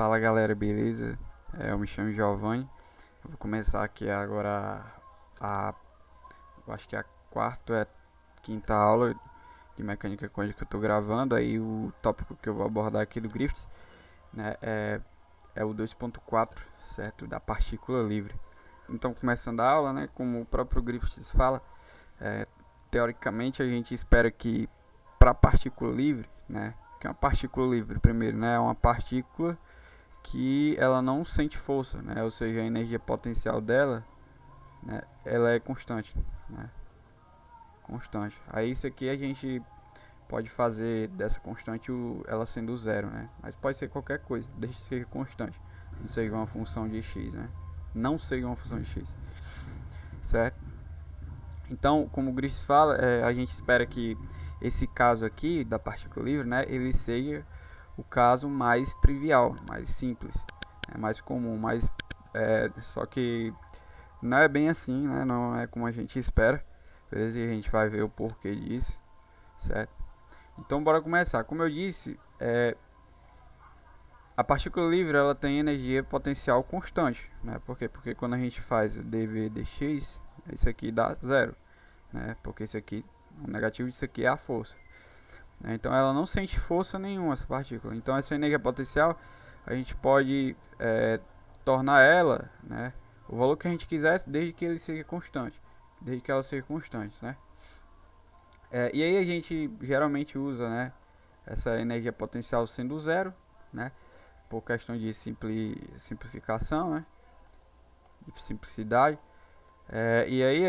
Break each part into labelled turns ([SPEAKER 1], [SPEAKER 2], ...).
[SPEAKER 1] Fala galera, beleza? Eu me chamo Giovanni. Eu vou começar aqui agora a, eu acho que a quarta é quinta aula de mecânica quântica que eu estou gravando. Aí o tópico que eu vou abordar aqui do Griffiths, né, é o 2.4, certo? Da partícula livre. Então, começando a aula, né, como o próprio Griffiths fala, é, teoricamente a gente espera que para a partícula livre, né, que é uma partícula livre primeiro, né, é uma partícula que ela não sente força, né? Ou seja, a energia potencial dela, né, ela é constante, né? Constante. Aí isso aqui a gente pode fazer dessa constante ela sendo zero, né? Mas pode ser qualquer coisa, desde que seja constante, não seja uma função de x, né? Não seja uma função de x, certo? Então, como o Gris fala, a gente espera que esse caso aqui da partícula livre, né, ele seja o caso mais trivial, mais simples, mais comum, mais só que não é bem assim, né? Não é como a gente espera. Beleza? E a gente vai ver o porquê disso, certo? Então bora começar. Como eu disse, a partícula livre ela tem energia potencial constante, né? Por quê? Porque quando a gente faz o dv dx, isso aqui dá zero, né? Porque isso aqui, o negativo disso aqui é a força. Então ela não sente força nenhuma, essa partícula. Então essa energia potencial a gente pode tornar ela, né, o valor que a gente quisesse, desde que ele seja constante, desde que ela seja constante, né? E aí a gente geralmente usa, né, essa energia potencial sendo zero, né, por questão de simplificação, né, de simplicidade. E aí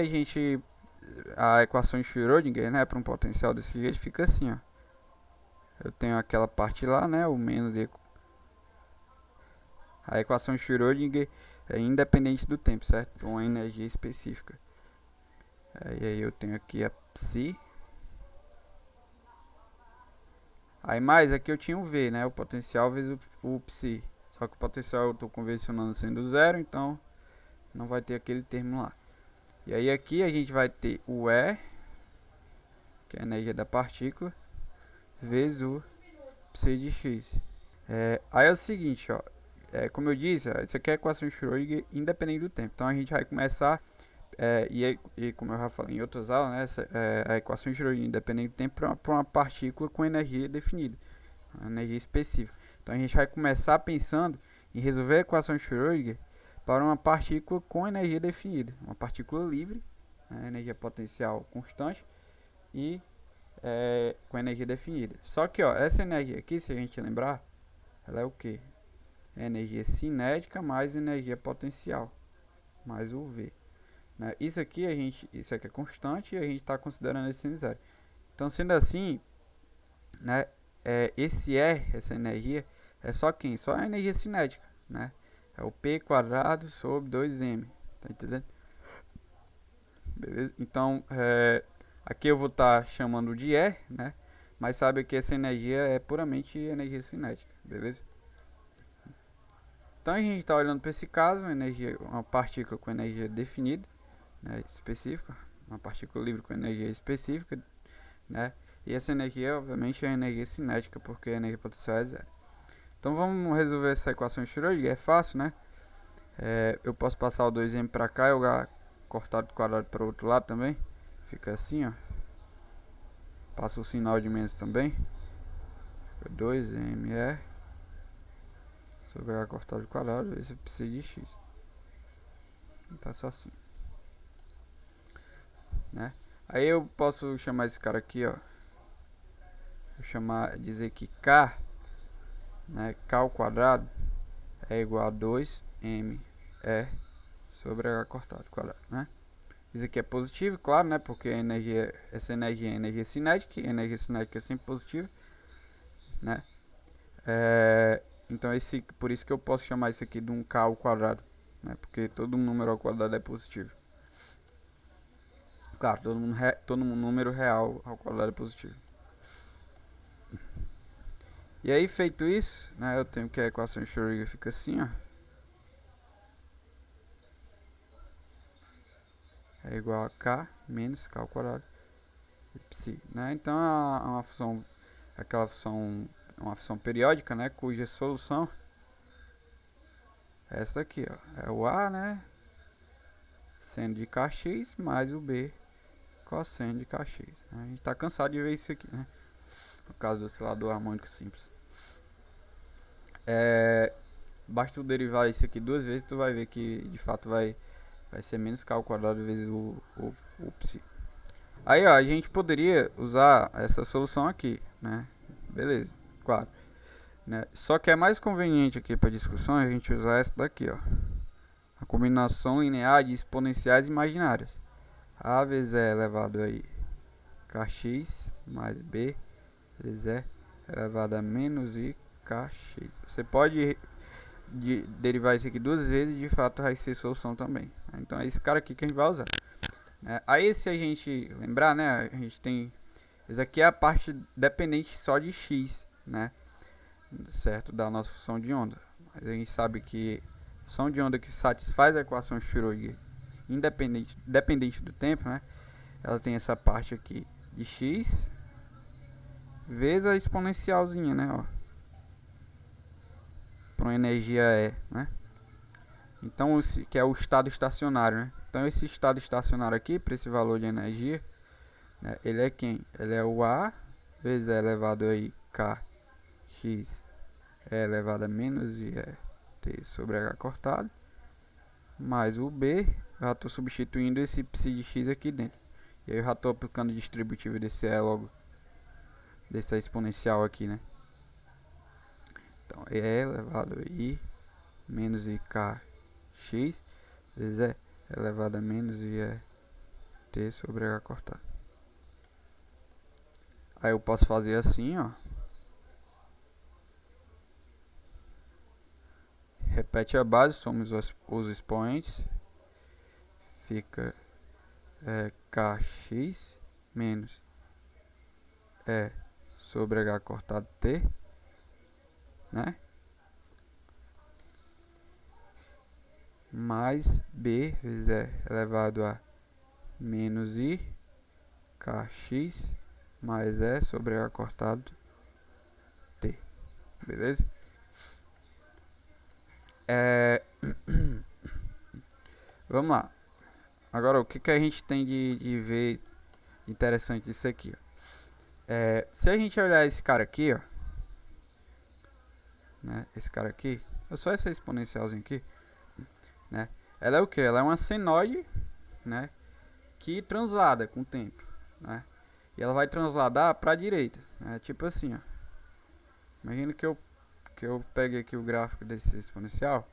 [SPEAKER 1] a equação de Schrödinger, né, para um potencial desse jeito fica assim, ó. Eu tenho aquela parte lá, né, o menos de a equação de Schrödinger é independente do tempo, certo? Para uma energia específica. E aí eu tenho aqui a psi. Aí mais aqui eu tinha o V, né? O potencial vezes o psi. Só que o potencial eu estou convencionando sendo zero, então não vai ter aquele termo lá. E aí aqui a gente vai ter o E, que é a energia da partícula, vezes o psi de x. Aí é o seguinte, ó. Como eu disse, isso aqui é a equação de Schrödinger independente do tempo. Então a gente vai começar, como eu já falei em outras aulas, né, a equação de Schrödinger independente do tempo para uma partícula com energia definida, uma energia específica. Então a gente vai começar pensando em resolver a equação de Schrödinger para uma partícula com energia definida, uma partícula livre, né, energia potencial constante e com energia definida. Só que ó, essa energia aqui, se a gente lembrar, ela é o que? É energia cinética mais energia potencial, mais o V. Né? Isso aqui é constante e a gente está considerando esse sendo zero. Então, sendo assim, né, essa energia, é só quem? Só a energia cinética, né? É o P quadrado sobre 2m, tá entendendo? Beleza? Então, aqui eu vou estar chamando de E, né? Mas sabe que essa energia é puramente energia cinética, beleza? Então a gente está olhando para esse caso, uma partícula com energia definida, né, específica, uma partícula livre com energia específica, né? E essa energia, obviamente, é a energia cinética, porque a energia potencial é zero. Então vamos resolver essa equação de Schrödinger, é fácil, né? Eu posso passar o 2m para cá e jogar cortado do quadrado para o outro lado também. Fica assim, ó. Passa o sinal de menos também. 2m sobre h cortado do quadrado, esse precisa de x. Tá só assim, né? Aí eu posso chamar esse cara aqui, ó. Dizer que k, né, k ao quadrado é igual a 2m sobre h cortado ao quadrado, né? Isso aqui é positivo, claro, né? Porque essa energia é energia cinética, e a energia cinética é sempre positiva, né? Então por isso que eu posso chamar isso aqui de um k ao quadrado, né? Porque todo número ao quadrado é positivo. Claro, todo número real ao quadrado é positivo. E aí, feito isso, né, eu tenho que a equação de Schrödinger fica assim, ó. É igual a k menos k ao quadrado de psi, né? Então é uma função, uma função periódica, né, cuja solução essa aqui, ó. É o A, né? Seno de kx mais o B cosseno de kx. A gente tá cansado de ver isso aqui, né? No caso do oscilador harmônico simples. Basta tu derivar isso aqui duas vezes, tu vai ver que de fato vai ser menos k ao quadrado vezes o psi. Aí, ó, a gente poderia usar essa solução aqui, né? Beleza, claro. Né? Só que é mais conveniente aqui para discussão a gente usar essa daqui, ó. A combinação linear de exponenciais imaginárias. A vezes é elevado aí kx mais b vezes é elevado a menos i kx. Você pode derivar isso aqui duas vezes e de fato vai ser solução também. Então é esse cara aqui que a gente vai usar. Aí se a gente lembrar, né, a gente tem... Isso aqui é a parte dependente só de x, né, certo, da nossa função de onda. Mas a gente sabe que a função de onda que satisfaz a equação de Schrödinger dependente do tempo, né, ela tem essa parte aqui de x vezes a exponencialzinha, né, ó, para uma energia E, né. Então, que é o estado estacionário, né. Então, esse estado estacionário aqui, para esse valor de energia, né, ele é quem? Ele é o A vezes E elevado aí kx E elevado a menos t sobre h cortado, mais o B, eu já estou substituindo esse psi de x aqui dentro. E aí eu já estou aplicando o distributivo desse E logo, dessa exponencial aqui, né. Então, E elevado a i menos i kx vezes E elevado a menos i t sobre h cortado. Aí eu posso fazer assim, ó. Repete a base, somos os expoentes. Fica kx menos E sobre h cortado t, né? Mais b vezes E elevado a menos i kx mais E sobre h cortado t. Beleza? Vamos lá. Agora, o que a gente tem de ver interessante disso aqui, ó? Se a gente olhar esse cara aqui, ó, né? Esse cara aqui, é só essa exponencialzinha aqui, né? Ela é o que? Ela é uma senoide, né? Que translada com o tempo, né? E ela vai transladar para a direita, né? Tipo assim, ó. Imagina que eu pegue aqui o gráfico desse exponencial.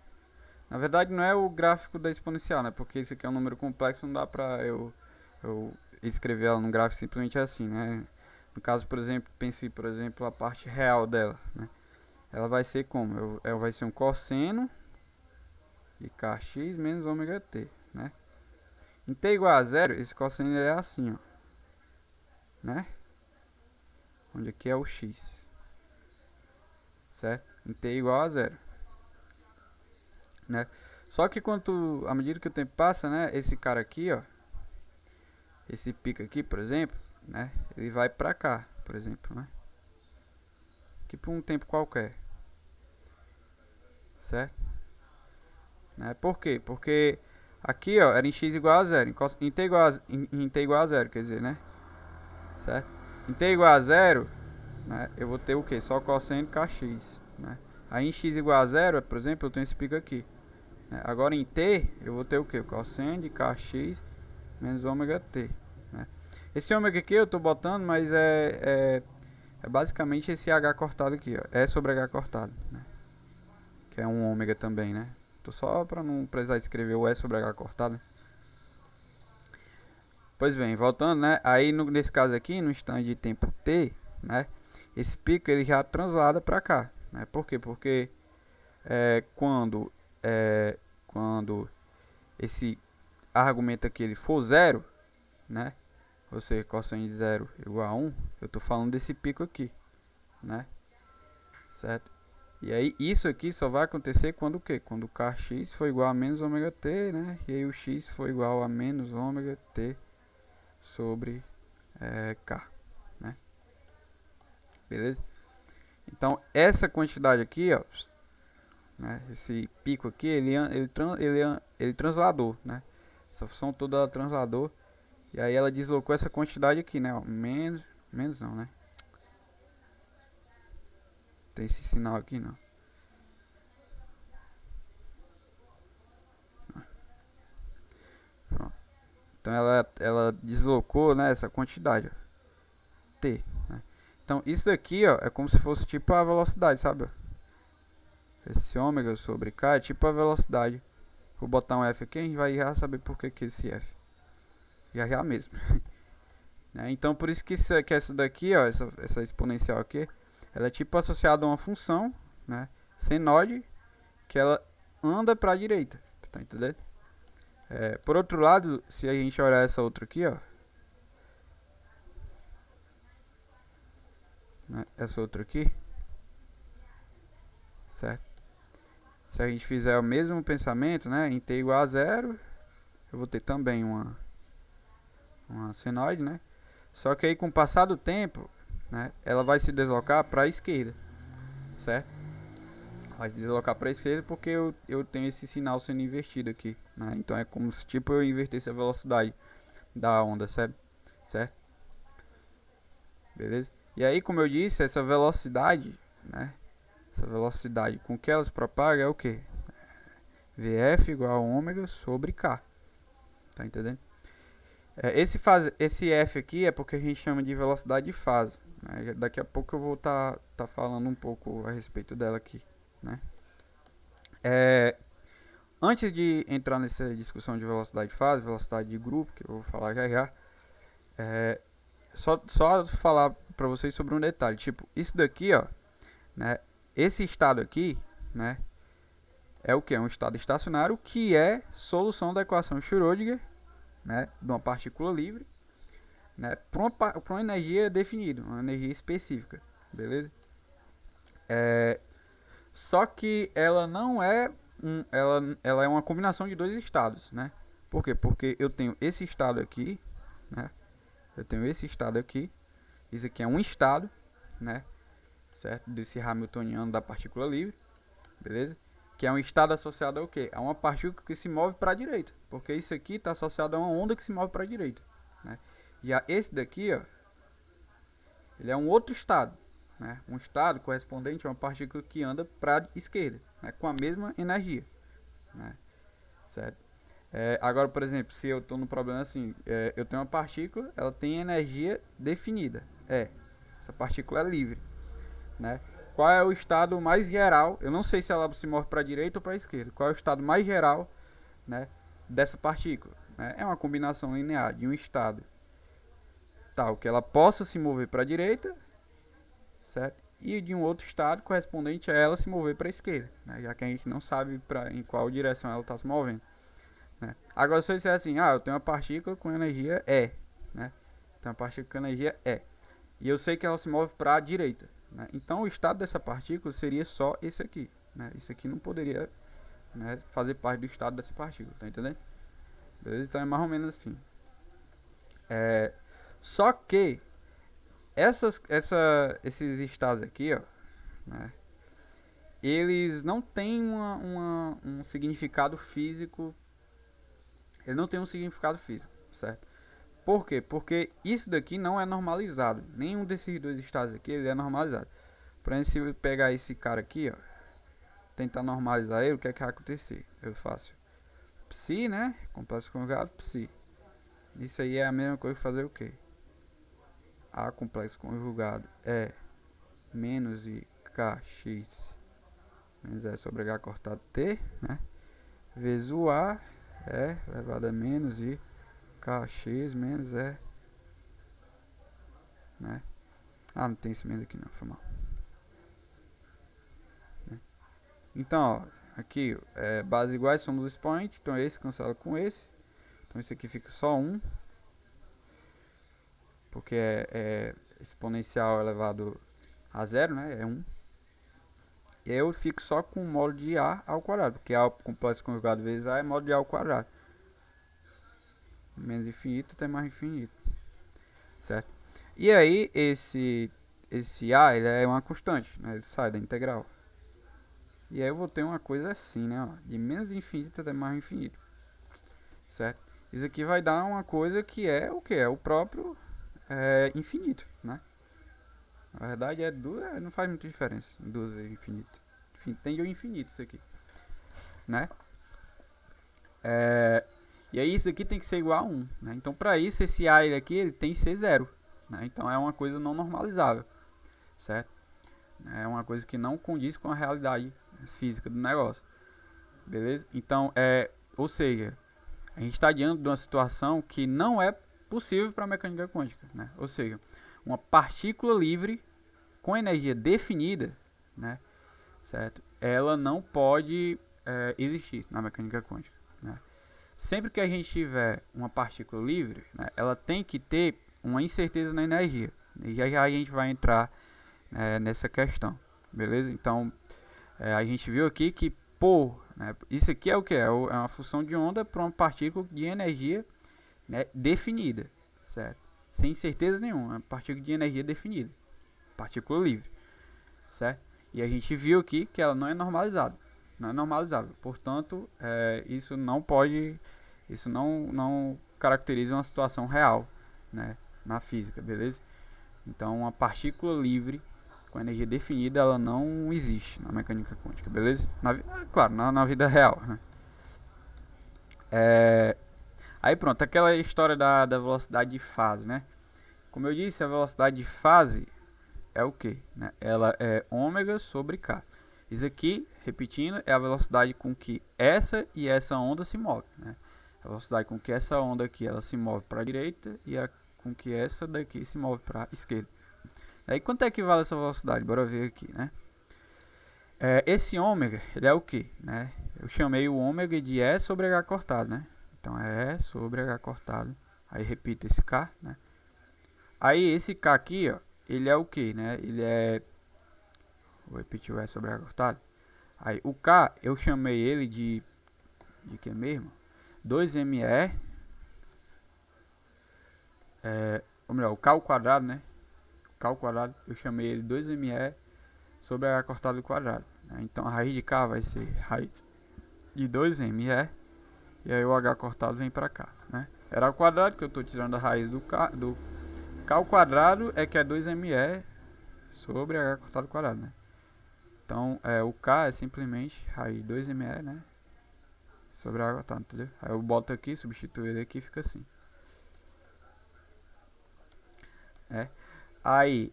[SPEAKER 1] Na verdade, não é o gráfico da exponencial, né? Porque isso aqui é um número complexo, não dá pra eu escrever ela num gráfico simplesmente assim, né? No caso, por exemplo, pense, por exemplo, a parte real dela, né? Ela vai ser como? Ela vai ser um cosseno de kx menos ômega t, né? Em t igual a zero, esse cosseno é assim, ó, né? Onde aqui é o x, certo? Em t igual a zero, né? Só que à medida que o tempo passa, né? Esse cara aqui, ó, esse pico aqui, por exemplo, né? Ele vai pra cá, por exemplo, né? Aqui por um tempo qualquer, certo? Né? Por quê? Porque aqui, ó, era em x igual a zero, em t igual a zero, quer dizer, né? Certo? Em t igual a zero, né? Eu vou ter o que? Só cosseno de kx, né? Aí em x igual a zero, por exemplo, eu tenho esse pico aqui, né? Agora em t, eu vou ter o que? Cosseno de kx menos ômega t, né? Esse ômega aqui eu tô botando, mas é basicamente esse h cortado aqui, ó. É sobre h cortado, né? Que é um ômega também, né? Tô só para não precisar escrever o E sobre h cortado, né? Pois bem, voltando, né? Aí nesse caso aqui, no instante de tempo t, né? Esse pico ele já translada para cá, né? Por quê? Porque quando esse argumento aqui ele for zero, né? Ou seja, cosseno de zero igual a 1, eu tô falando desse pico aqui, né? Certo? E aí isso aqui só vai acontecer quando o quê? Quando o kx for igual a menos ômega t, né? E aí o x for igual a menos ômega t sobre k, né? Beleza? Então essa quantidade aqui, ó, né? Esse pico aqui, ele transladou, né? Essa função toda ela transladou. E aí ela deslocou essa quantidade aqui, né? Ó, menos não, né? Tem esse sinal aqui não. Pronto. Então ela deslocou, né, essa quantidade, ó, t, né? Então isso aqui, ó, é como se fosse tipo a velocidade, sabe? Esse ômega sobre k é tipo a velocidade. Vou botar um f aqui, a gente vai já saber por que esse f. Já mesmo. Né? Então por isso que essa daqui, ó, essa exponencial aqui, ela é tipo associada a uma função, né, senoide, que ela anda para a direita, tá entendendo? Por outro lado, se a gente olhar essa outra aqui, ó, né, essa outra aqui, certo? Se a gente fizer o mesmo pensamento, né, em t igual a zero, eu vou ter também uma senoide, né? Só que aí com o passar do tempo, né, ela vai se deslocar para a esquerda, certo? Vai se deslocar para a esquerda porque eu tenho esse sinal sendo invertido aqui, né? Então é como se tipo eu invertesse a velocidade da onda, certo? Beleza? E aí, como eu disse, essa velocidade, né? Essa velocidade com que ela se propaga é o que? Vf igual a ômega sobre k. Tá entendendo? Esse F aqui é porque a gente chama de velocidade de fase, né? Daqui a pouco eu vou tá falando um pouco a respeito dela aqui, né? Antes de entrar nessa discussão de velocidade de fase, velocidade de grupo, que eu vou falar já, só falar para vocês sobre um detalhe. Tipo, isso daqui, ó, né? Esse estado aqui, né? É o que? É um estado estacionário que é solução da equação Schrödinger, né? De uma partícula livre, né? Para uma energia definida, uma energia específica, beleza? Só que ela não é ela é uma combinação de dois estados, né? Por quê? Porque eu tenho esse estado aqui, né? Eu tenho esse estado aqui. Isso aqui é um estado, né? Certo? Desse Hamiltoniano da partícula livre, beleza? Que é um estado associado ao quê? A uma partícula que se move para a direita, porque isso aqui está associado a uma onda que se move para a direita, né? Já esse daqui, ó, ele é um outro estado, né? Um estado correspondente a uma partícula que anda para a esquerda, né? Com a mesma energia, né? Certo? Agora, por exemplo, se eu estou no problema assim, eu tenho uma partícula, ela tem energia definida, essa partícula é livre, né? Qual é o estado mais geral? Eu não sei se ela se move para a direita ou para a esquerda. Qual é o estado mais geral, né, dessa partícula? Né? É uma combinação linear de um estado tal que ela possa se mover para a direita, certo? E de um outro estado correspondente a ela se mover para a esquerda, né? Já que a gente não sabe em qual direção ela está se movendo, né? Agora, se eu disser assim, eu tenho uma partícula com energia E, né? Então, a partícula com energia E. E eu sei que ela se move para a direita, né? Então o estado dessa partícula seria só esse aqui, né? Isso aqui não poderia, né, fazer parte do estado dessa partícula, tá entendendo? Beleza? Então é mais ou menos assim. Só que esses estados aqui, ó, né, eles não têm um significado físico. Ele não tem um significado físico, certo? Por quê? Porque isso daqui não é normalizado. Nenhum desses dois estados aqui ele é normalizado. Por exemplo, se eu pegar esse cara aqui, ó, tentar normalizar ele, o que é que vai acontecer? Eu faço psi, né? Complexo conjugado, psi. Isso aí é a mesma coisa que fazer o quê? A complexo conjugado é menos i kx menos e sobre h cortado t, né? Vezes o a é elevado a menos i kx menos e, né? Não tem esse menos aqui não, foi mal. Então, ó, aqui, bases iguais, somos o expoente, então esse cancela com esse. Então esse aqui fica só 1, porque é exponencial elevado a zero, né? É 1. E eu fico só com o módulo de a ao quadrado, porque a complexo conjugado vezes a é módulo de a ao quadrado. Menos infinito até mais infinito, certo? E aí esse a ele é uma constante, né? Ele sai da integral. E aí eu vou ter uma coisa assim, né? Ó, de menos infinito até mais infinito, certo? Isso aqui vai dar uma coisa que é o que? É o próprio infinito, né? Na verdade não faz muita diferença. Duas vezes infinito. Enfim, tem o infinito isso aqui, né? É, e aí isso aqui tem que ser igual a 1, né? Então para isso esse A aqui ele tem que ser zero, né? Então é uma coisa não normalizável, certo? É uma coisa que não condiz com a realidade física do negócio, beleza? Então ou seja, a gente está diante de uma situação que não é possível para a mecânica quântica, né? Ou seja, uma partícula livre com energia definida, né? Certo? Ela não pode existir na mecânica quântica, né? Sempre que a gente tiver uma partícula livre, né, ela tem que ter uma incerteza na energia. E já a gente vai entrar nessa questão, beleza? Então, a gente viu aqui que né, isso aqui é o que? É uma função de onda para uma partícula de energia, né, definida, certo? Sem certeza nenhuma, uma partícula de energia definida, partícula livre, certo? E a gente viu aqui que ela não é normalizada, não é normalizável. Portanto, isso não caracteriza uma situação real, né, na física, beleza? Então, uma partícula livre com energia definida, ela não existe na mecânica quântica, beleza? Claro, na vida real, né? Aí pronto, aquela história da velocidade de fase, né? Como eu disse, a velocidade de fase é o que? Né? Ela é ômega sobre K. Isso aqui, repetindo, é a velocidade com que essa e essa onda se movem, né? A velocidade com que essa onda aqui ela se move para a direita e com que essa daqui se move para a esquerda. Aí quanto é que vale essa velocidade? Bora ver aqui, né? Esse ômega, ele é o que, né? Eu chamei o ômega de E sobre H cortado, né? Então é E sobre H cortado. Aí repito esse K, né? Aí esse K aqui, ó, ele é o que, né? Ele é... Vou repetir o E sobre H cortado. Aí o K, eu chamei ele de que mesmo? 2ME, ou melhor, o K ao quadrado, né? O K ao quadrado, eu chamei ele 2ME sobre H cortado ao quadrado, né? Então a raiz de K vai ser raiz de 2ME, e aí o H cortado vem pra cá, né? Era ao quadrado, que eu tô tirando a raiz do K ao quadrado, é que é 2ME sobre H cortado ao quadrado, né? Então o K é simplesmente raiz de 2ME, né? Sobre H cortado, entendeu? Aí eu boto aqui, substituo ele aqui e fica assim. Aí,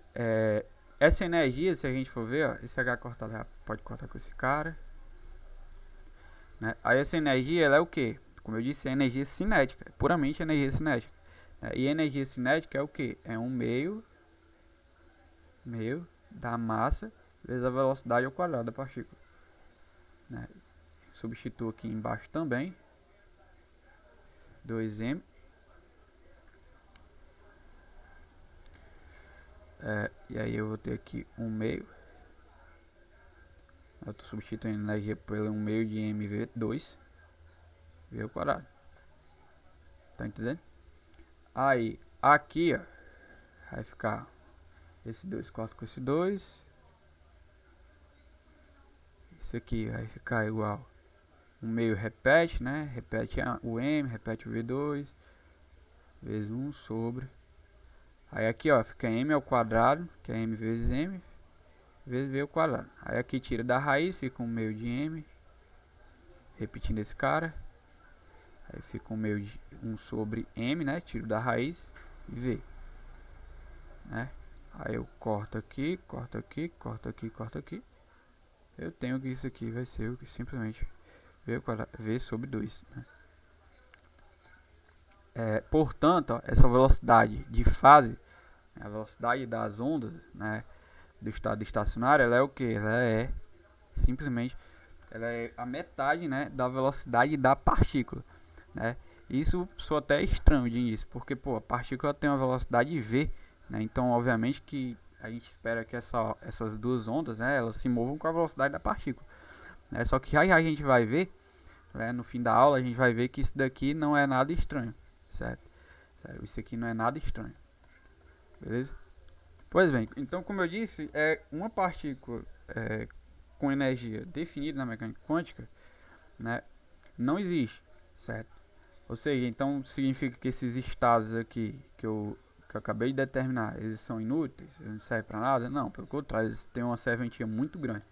[SPEAKER 1] essa energia, se a gente for ver, ó, esse H cortado já pode cortar com esse cara, né? Aí essa energia, ela é o que? Como eu disse, é energia cinética, é puramente energia cinética. E energia cinética é o que? É um meio da massa vezes a velocidade ao quadrado da partícula, né? Substituo aqui embaixo também, 2m. E aí eu vou ter aqui 1 meio. Eu estou substituindo energia pelo 1 meio de mv2 v ao quadrado. Tá entendendo? Aí aqui, ó, vai ficar esse 2 corta com esse 2. Isso aqui vai ficar igual 1 meio repete, né? Repete o m, repete o v2 vezes 1 sobre. Aí aqui, ó, fica m ao quadrado, que é m vezes m, vezes v ao quadrado. Aí aqui tira da raiz, fica 1 meio de m, repetindo esse cara. Aí fica 1 meio de 1 sobre m, né? Tiro da raiz e v, né? Aí eu corto aqui, corto aqui, corto aqui, corto aqui. Eu tenho que isso aqui vai ser simplesmente v sobre 2, né? Portanto, ó, essa velocidade de fase, a velocidade das ondas, né, do estado estacionário, ela é o que? Ela é simplesmente a metade, né, da velocidade da partícula, né? Isso soa até estranho de início, porque a partícula tem uma velocidade v, né? Então obviamente que a gente espera que essas duas ondas, né, elas se movam com a velocidade da partícula, né? Só que já a gente vai ver, né, no fim da aula a gente vai ver que isso daqui não é nada estranho, certo? Isso aqui não é nada estranho, beleza? Pois bem, então como eu disse, uma partícula com energia definida na mecânica quântica, né, não existe, certo? Ou seja, então significa que esses estados aqui que eu acabei de determinar, eles são inúteis, eles não servem para nada? Não, pelo contrário, eles têm uma serventia muito grande,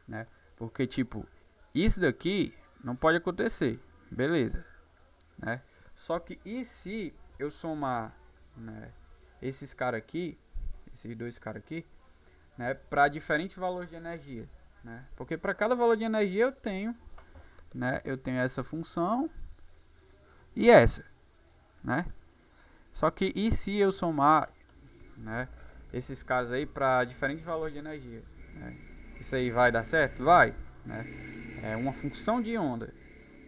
[SPEAKER 1] né? Porque, tipo, isso daqui não pode acontecer, beleza, né? Só que e se eu somar, né, esses caras aqui, esses dois caras aqui, né, para diferentes valores de energia, né? Porque para cada valor de energia eu tenho, né, eu tenho essa função e essa, né? Só que e se eu somar, né, esses caras aí para diferentes valores de energia, né? Isso aí vai dar certo? Vai, né? É uma função de onda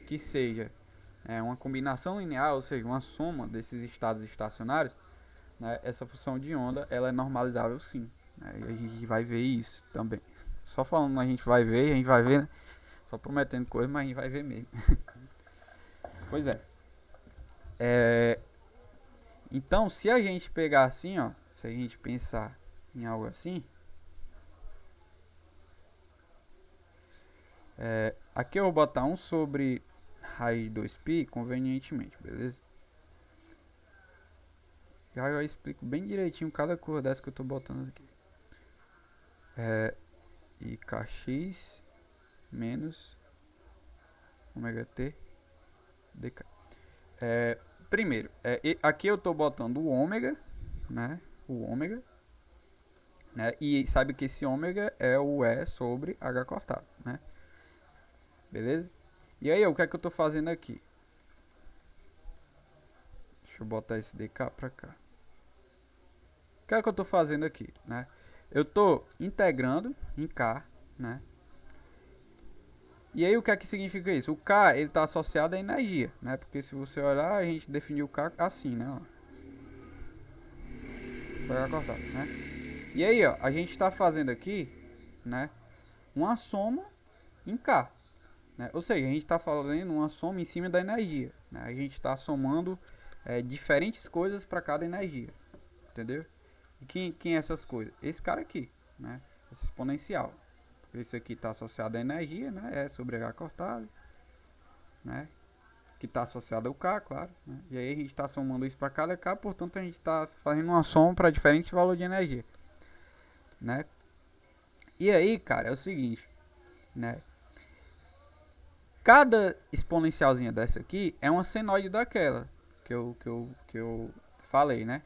[SPEAKER 1] que seja uma combinação linear, ou seja, uma soma desses estados estacionários, né? Essa função de onda ela é normalizável sim, né? E a gente vai ver isso também. Só falando a gente vai ver, né? Só prometendo coisa, mas a gente vai ver mesmo. Pois é. Então, se a gente pegar assim, ó, se a gente pensar em algo assim, aqui eu vou botar 1 sobre raiz de 2π convenientemente, beleza? Já eu explico bem direitinho cada cor dessa que eu tô botando aqui. E kx menos ômega t dk. Primeiro, aqui eu tô botando o ômega, né? O ômega, né? E sabe que esse ômega é o E sobre H cortado, né? Beleza? E aí, o que é que eu tô fazendo aqui? Deixa eu botar esse dk pra cá. O que é que eu tô fazendo aqui, né? Eu tô integrando em K, né? E aí o que é que significa isso? O K ele está associado à energia, né? Porque se você olhar, a gente definiu o K assim, né? Ó. Vai cortado, né? E aí, ó, a gente está fazendo aqui, né? Uma soma em K, né? Ou seja, a gente está fazendo uma soma em cima da energia, né? A gente está somando diferentes coisas para cada energia, entendeu? E quem é essas coisas? Esse cara aqui, né? Essa exponencial. Esse aqui está associado à energia, né? É sobre H cortado, né? Que está associado ao K, claro, né? E aí a gente está somando isso para cada K, portanto a gente está fazendo uma soma para diferentes valores de energia, né? E aí, cara, é o seguinte, né? Cada exponencialzinha dessa aqui é uma senoide daquela que eu falei, né?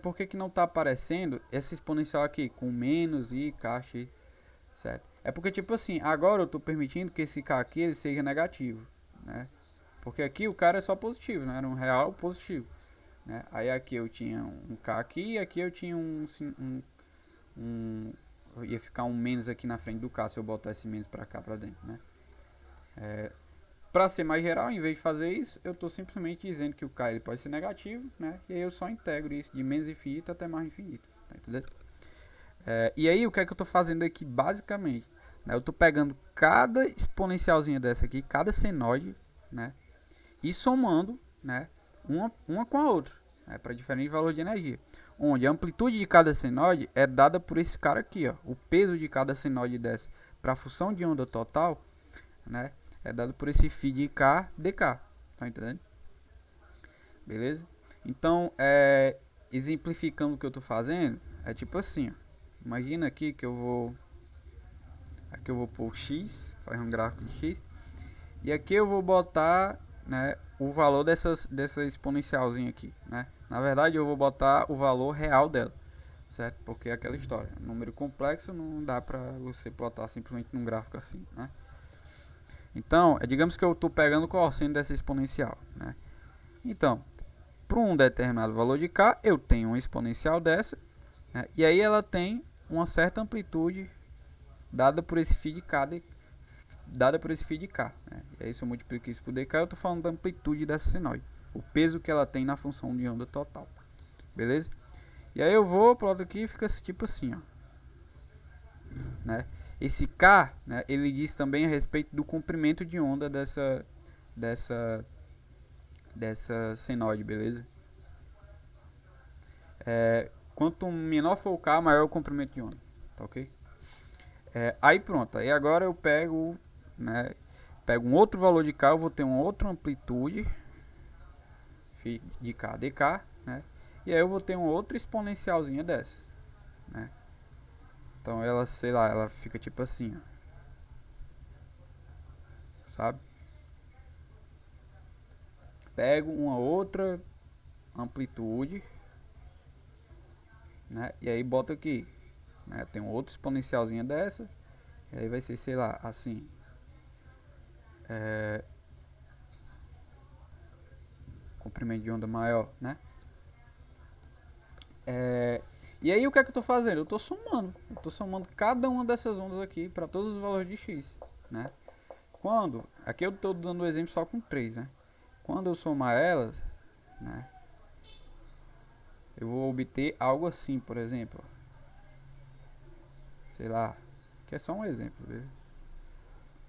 [SPEAKER 1] Por que não está aparecendo essa exponencial aqui com menos i, k, x, certo? É porque, tipo assim, agora eu estou permitindo que esse k aqui ele seja negativo, né? Porque aqui o cara é só positivo, né? Era um real positivo, né? Aí aqui eu tinha um k aqui e aqui eu tinha ia ficar um menos aqui na frente do k se eu botar esse menos pra cá, pra dentro, né? Para ser mais geral, em vez de fazer isso, eu estou simplesmente dizendo que o k ele pode ser negativo, né? E aí eu só integro isso de menos infinito até mais infinito, tá entendendo? E aí o que é que eu estou fazendo aqui basicamente? Né? Eu estou pegando cada exponencialzinha dessa aqui, cada senoide, né? E somando, né? Uma com a outra, né? Para diferentes valores de energia. Onde a amplitude de cada senoide é dada por esse cara aqui, ó. O peso de cada senoide dessa para a função de onda total, né? É dado por esse φ de k dk, tá entendendo? Beleza? Então, exemplificando o que eu estou fazendo, é tipo assim, ó. Imagina aqui que eu vou pôr x, fazer um gráfico de x, e aqui eu vou botar, né, o valor dessa exponencialzinha aqui, né? Na verdade eu vou botar o valor real dela, certo? Porque é aquela história, número complexo não dá pra você plotar simplesmente num gráfico assim, né? Então, digamos que eu estou pegando o cosseno dessa exponencial, né? Então, para um determinado valor de k, eu tenho uma exponencial dessa, né? E aí ela tem uma certa amplitude dada por esse φ de k, né? E aí se eu multiplico isso por dk, eu estou falando da amplitude dessa senoide, o peso que ela tem na função de onda total, beleza? E aí eu vou, ploto aqui e fica tipo assim, ó, né? Esse k, né, ele diz também a respeito do comprimento de onda dessa senoide, beleza? Quanto menor for o k, maior é o comprimento de onda, tá ok? Aí pronto, aí agora eu pego, né, pego um outro valor de K, eu vou ter uma outra amplitude de K, dk, né, e aí eu vou ter uma outra exponencialzinha dessa, né. Então ela, sei lá, ela fica tipo assim, ó, sabe? Pego uma outra amplitude, né, e aí boto aqui, né, tem uma outra exponencialzinha dessa, e aí vai ser, sei lá, assim, comprimento de onda maior, né? E aí o que é que eu tô fazendo? Eu tô somando cada uma dessas ondas aqui para todos os valores de x, né? Quando, aqui eu tô dando o exemplo só com 3, né? Quando eu somar elas, né, eu vou obter algo assim, por exemplo, sei lá, que é só um exemplo, beleza?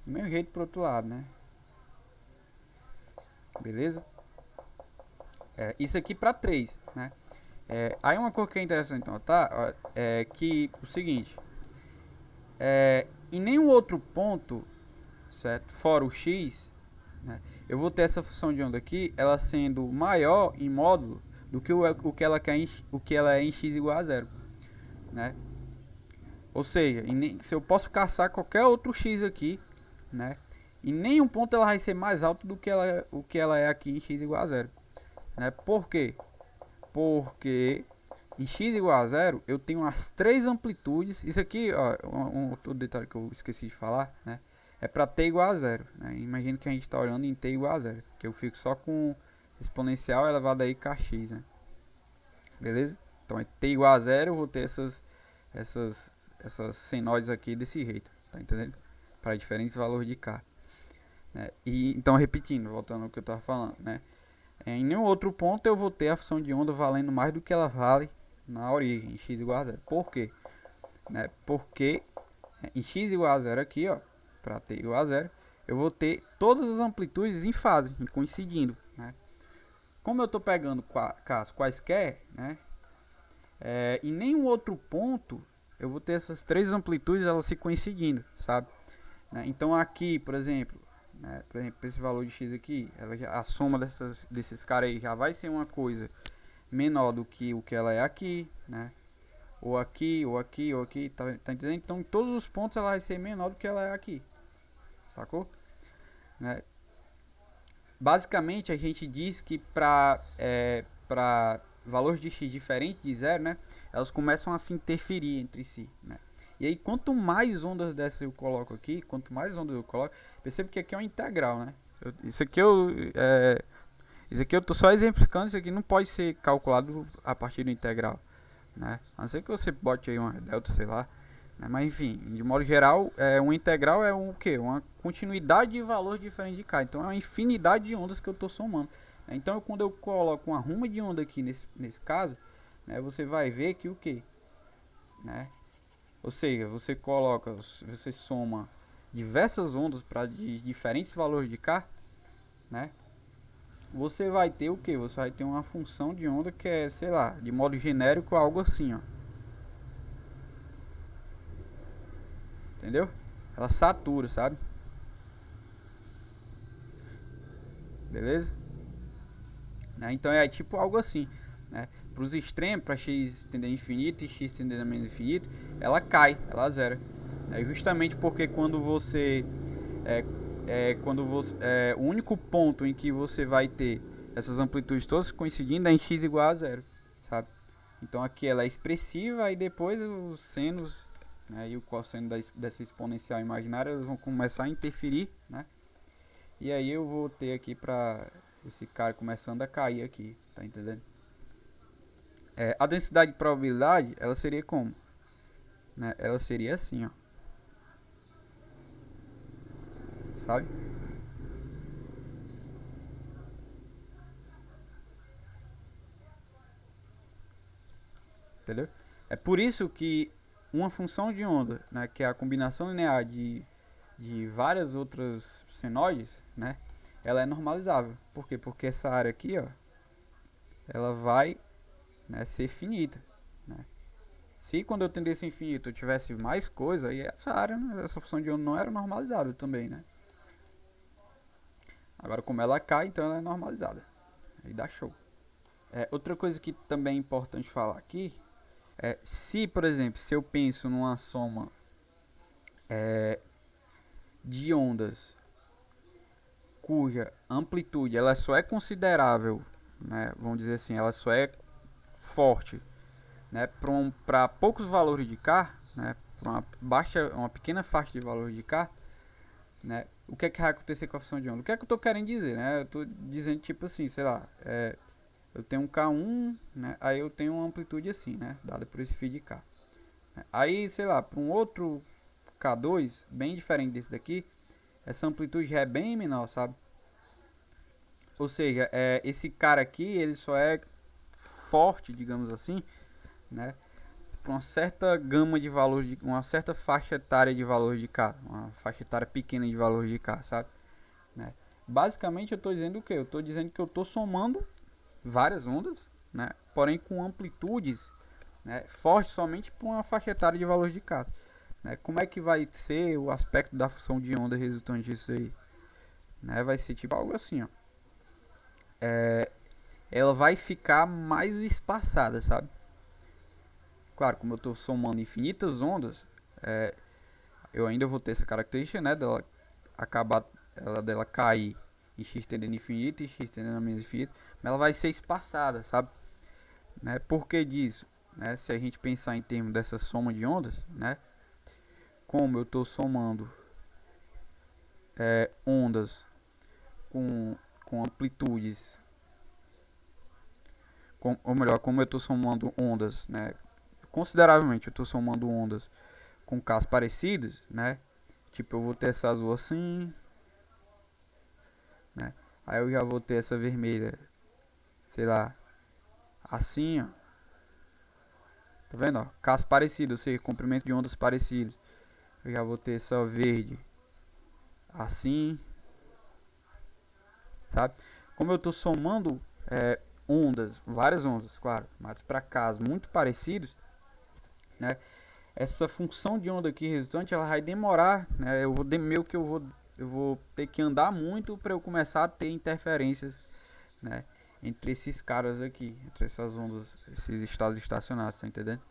[SPEAKER 1] Do mesmo jeito pro outro lado, né? Beleza? Isso aqui para 3, né? Aí uma coisa que é interessante notar, ó, é que o seguinte, em nenhum outro ponto, certo, fora o x, né, eu vou ter essa função de onda aqui, ela sendo maior em módulo do que o que ela quer o que ela é em x igual a zero, né? Ou seja, se eu posso caçar qualquer outro x aqui, né, em nenhum ponto ela vai ser mais alto do que o que ela é aqui em x igual a zero, né? Por quê? Porque em x igual a zero eu tenho as três amplitudes. Isso aqui, ó, um outro detalhe que eu esqueci de falar, né, é para t igual a zero, né? Imagina que a gente está olhando em t igual a zero, que eu fico só com exponencial elevado aí kx, né? Beleza? Então é t igual a zero, eu vou ter essas senoides aqui desse jeito, tá entendendo? Para diferentes valores de k, né? E então, repetindo, voltando ao que eu estava falando, né, em nenhum outro ponto eu vou ter a função de onda valendo mais do que ela vale na origem, em x igual a zero. Por quê? Né? Porque em x igual a zero aqui, ó, para t igual a zero, eu vou ter todas as amplitudes em fase, coincidindo, né? Como eu estou pegando casos quaisquer, né, em nenhum outro ponto eu vou ter essas três amplitudes elas se coincidindo, sabe? Né? Então aqui, por exemplo, né, esse valor de x aqui, a soma desses caras aí já vai ser uma coisa menor do que o que ela é aqui, né? Ou aqui, ou aqui, ou aqui, tá entendendo? Então em todos os pontos ela vai ser menor do que ela é aqui, sacou? Né? Basicamente a gente diz que para valores de x diferentes de zero, né, elas começam a se interferir entre si, né? E aí quanto mais ondas dessas eu coloco aqui, quanto mais ondas eu coloco, perceba que aqui é uma integral, né? Isso aqui eu tô só exemplificando, isso aqui não pode ser calculado a partir do integral, né? A não ser que você bote aí uma delta, sei lá, né? Mas enfim, de modo geral, um integral é um quê? Uma continuidade de valor diferente de k. Então é uma infinidade de ondas que eu estou somando. Então quando eu coloco uma ruma de onda aqui nesse caso, né, você vai ver que o que, né? Ou seja, você soma diversas ondas para diferentes valores de k, né? Você vai ter o que? Você vai ter uma função de onda que é, sei lá, de modo genérico, algo assim, ó. Entendeu? Ela satura, sabe? Beleza? Né? Então é tipo algo assim, né? Para os extremos, para x tender a infinito e x tender a menos infinito, ela cai, ela zera. Justamente porque o único ponto em que você vai ter essas amplitudes todas coincidindo é em x igual a zero, sabe? Então aqui ela é expressiva e depois os senos, né, e o cosseno dessa exponencial imaginária eles vão começar a interferir, né? E aí eu vou ter aqui para esse cara começando a cair aqui, tá entendendo? A densidade de probabilidade, ela seria como? Né? Ela seria assim, ó. Sabe? Entendeu? É por isso que uma função de onda, né, que é a combinação linear de várias outras senoides, né, ela é normalizável. Por quê? Porque essa área aqui, ó, ela vai, né, ser finita, né? Se quando eu tendesse infinito eu tivesse mais coisa, aí essa área, né, essa função de onda não era normalizada também, né? Agora como ela cai, então ela é normalizada. Aí dá show. Outra coisa que também é importante falar aqui é se, por exemplo, se eu penso numa soma de ondas cuja amplitude ela só é considerável, né, vamos dizer assim, ela só é forte, né, para poucos valores de K, né, para uma pequena faixa de valor de K, né, o que é que vai acontecer com a função de onda? O que é que eu estou querendo dizer, né? Eu estou dizendo tipo assim, sei lá, eu tenho um K1, né, aí eu tenho uma amplitude assim, né, dada por esse φ de K. Aí, sei lá, para um outro K2, bem diferente desse daqui, essa amplitude já é bem menor, sabe? Ou seja, esse cara aqui, ele só é forte, digamos assim, né? Para uma certa gama de valor, uma certa faixa etária de valor de K, uma faixa etária pequena de valor de K, sabe? Né? Basicamente eu estou dizendo o que? Eu estou dizendo que eu estou somando várias ondas, né? Porém com amplitudes, né, fortes somente para uma faixa etária de valor de K. Né? Como é que vai ser o aspecto da função de onda resultante disso aí? Né? Vai ser tipo algo assim, ó. Ela vai ficar mais espaçada, sabe? Claro, como eu estou somando infinitas ondas, eu ainda vou ter essa característica, né, dela acabar, dela cair em x tendendo a infinito e x tendendo a menos infinito, mas ela vai ser espaçada, sabe? Né? Por que disso? Né? Se a gente pensar em termos dessa soma de ondas, né? Como eu estou somando ondas com amplitudes, ou melhor, como eu estou somando ondas, né? Consideravelmente eu estou somando ondas com Ks parecidos, né? Tipo, eu vou ter essa azul assim, né? Aí eu já vou ter essa vermelha, sei lá, assim, ó. Tá vendo, ó? Ks parecidos, ou seja, comprimento de ondas parecidos. Eu já vou ter essa verde assim, sabe? Como eu estou somando ondas, várias ondas, claro, mas para Ks muito parecidos, né? Essa função de onda aqui resultante, ela vai demorar, né? Eu vou ter que andar muito para eu começar a ter interferências, né, entre esses caras aqui, entre essas ondas, esses estados estacionários, tá entendendo?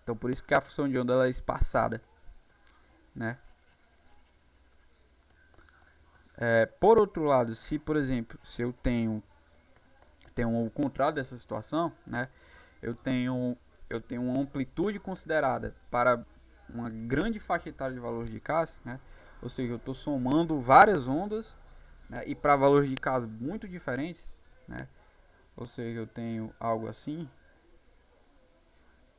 [SPEAKER 1] Então por isso que a função de onda ela é espaçada, né? Por outro lado, se por exemplo, se eu tenho o contrário dessa situação, né? Eu tenho uma amplitude considerada para uma grande faixa etária de valores de K, né? Ou seja, eu estou somando várias ondas, né, e para valores de K muito diferentes, né? Ou seja, eu tenho algo assim,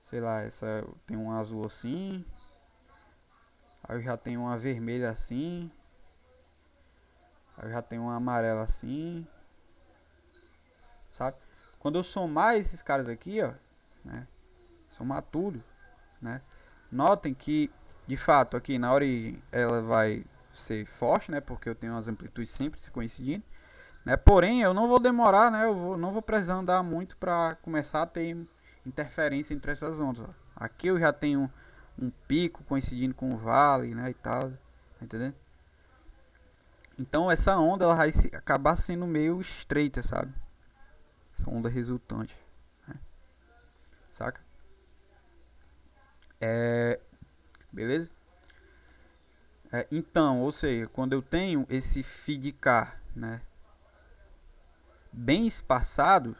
[SPEAKER 1] sei lá, eu tenho um azul assim, aí eu já tenho uma vermelha assim, aí eu já tenho uma amarela assim, sabe? Quando eu somar esses caras aqui, ó, né, somar tudo, né? Notem que, de fato, aqui na origem ela vai ser forte, né? Porque eu tenho as amplitudes sempre se coincidindo, né? Porém, eu não vou demorar, né? Não vou precisar andar muito para começar a ter interferência entre essas ondas. Ó. Aqui eu já tenho um pico coincidindo com o vale, né? E tal, tá entendendo? Então essa onda ela vai acabar sendo meio estreita, sabe? Essa onda resultante, né? Saca? Beleza? Então, ou seja, quando eu tenho esse φ de K, né, bem espaçado,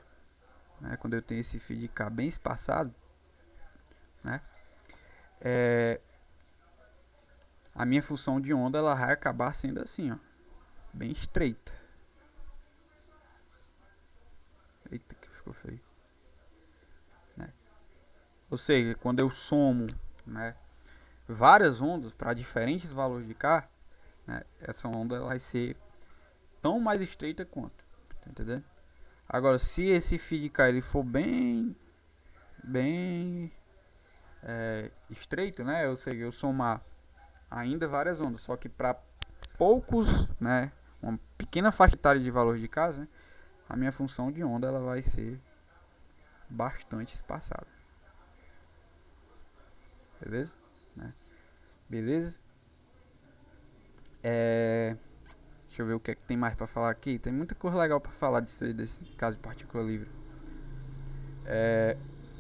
[SPEAKER 1] né, quando eu tenho esse φ de K bem espaçado, né, a minha função de onda ela vai acabar sendo assim, ó, bem estreita. Eita, que ficou feio. Né? Ou seja, quando eu somo, né, várias ondas para diferentes valores de K, né, essa onda ela vai ser tão mais estreita quanto, tá entendendo? Agora, se esse φ de K ele for bem estreito, né? Ou seja, eu somar ainda várias ondas, só que para poucos, né? Uma pequena faixa etária de valor de K, né? A minha função de onda ela vai ser bastante espaçada. beleza? Né? Beleza? Deixa eu ver o que é que tem mais pra falar aqui. Tem muita coisa legal pra falar desse caso de partícula livre.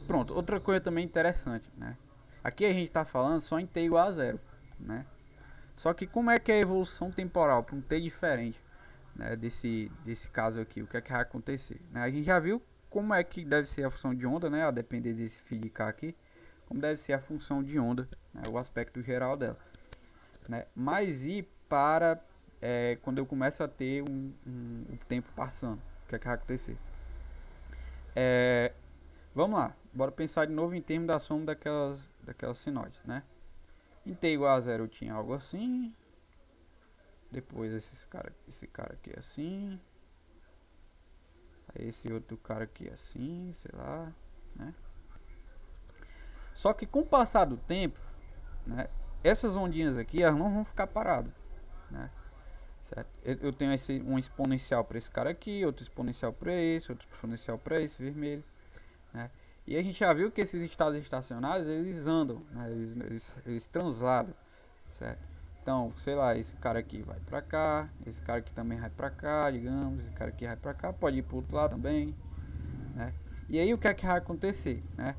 [SPEAKER 1] Pronto, outra coisa também interessante, né? Aqui a gente tá falando só em t igual a zero, né? Só que como é que é a evolução temporal para um t diferente, né, desse caso aqui? O que é que vai acontecer? Né? A gente já viu como é que deve ser a função de onda, né? A depender desse φ de k aqui, como deve ser a função de onda, né, o aspecto geral dela. Né? Mas e para quando eu começo a ter o tempo passando, o que é que vai acontecer? Vamos lá, bora pensar de novo em termos da soma daquelas sinoides, né? Em t igual a zero eu tinha algo assim, depois esse cara aqui é assim, aí esse outro cara aqui é assim, sei lá, né? Só que com o passar do tempo, né, essas ondinhas aqui elas não vão ficar paradas, né? Certo? Eu tenho um exponencial para esse cara aqui, outro exponencial para esse, outro exponencial para esse vermelho, né? E a gente já viu que esses estados estacionários eles andam, né? Eles transladam, certo? Então, sei lá, esse cara aqui vai pra cá, esse cara aqui também vai pra cá, digamos, esse cara aqui vai pra cá, pode ir pro outro lado também, né? E aí o que é que vai acontecer, né?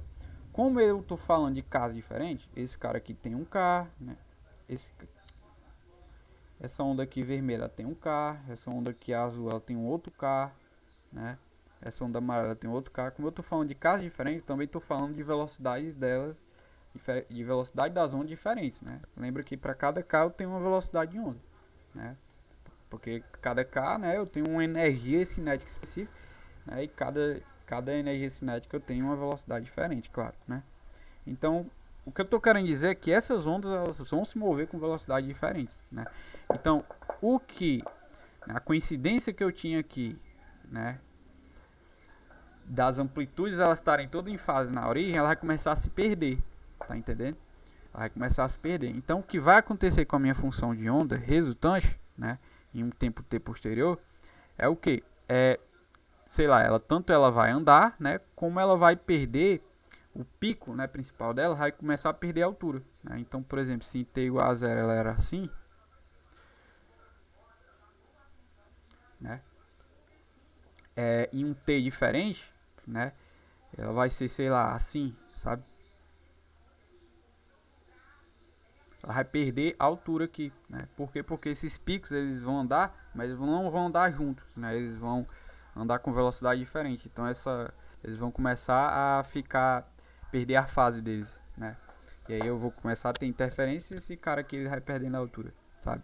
[SPEAKER 1] Como eu tô falando de casos diferentes, esse cara aqui tem um K, né? Essa onda aqui vermelha tem um K, essa onda aqui azul ela tem um outro K, né? Essa onda amarela tem outro K. Como eu tô falando de casos diferentes, também tô falando de velocidades delas, de velocidade das ondas diferentes, né? Lembra que para cada K eu tenho uma velocidade de onda, né? Porque cada K, né, eu tenho uma energia cinética específica, né? E cada energia cinética eu tenho uma velocidade diferente, claro, né? Então, o que eu tô querendo dizer é que essas ondas elas vão se mover com velocidades diferentes, né? Então, a coincidência que eu tinha aqui, né, das amplitudes elas estarem todas em fase na origem, ela vai começar a se perder, tá entendendo? Ela vai começar a se perder. Então, o que vai acontecer com a minha função de onda resultante, né, em um tempo t posterior, é o que? Sei lá, ela vai andar, né, como ela vai perder o pico, né, principal dela, vai começar a perder a altura, né? Então, por exemplo, se t igual a zero ela era assim, né, em um t diferente, né, ela vai ser, sei lá, assim, sabe? Ela vai perder a altura aqui, né? Por quê? Porque esses picos eles vão andar, mas eles não vão andar juntos, né? Eles vão andar com velocidade diferente. Então eles vão começar a perder a fase deles, né? E aí eu vou começar a ter interferência e esse cara aqui ele vai perdendo a altura, sabe?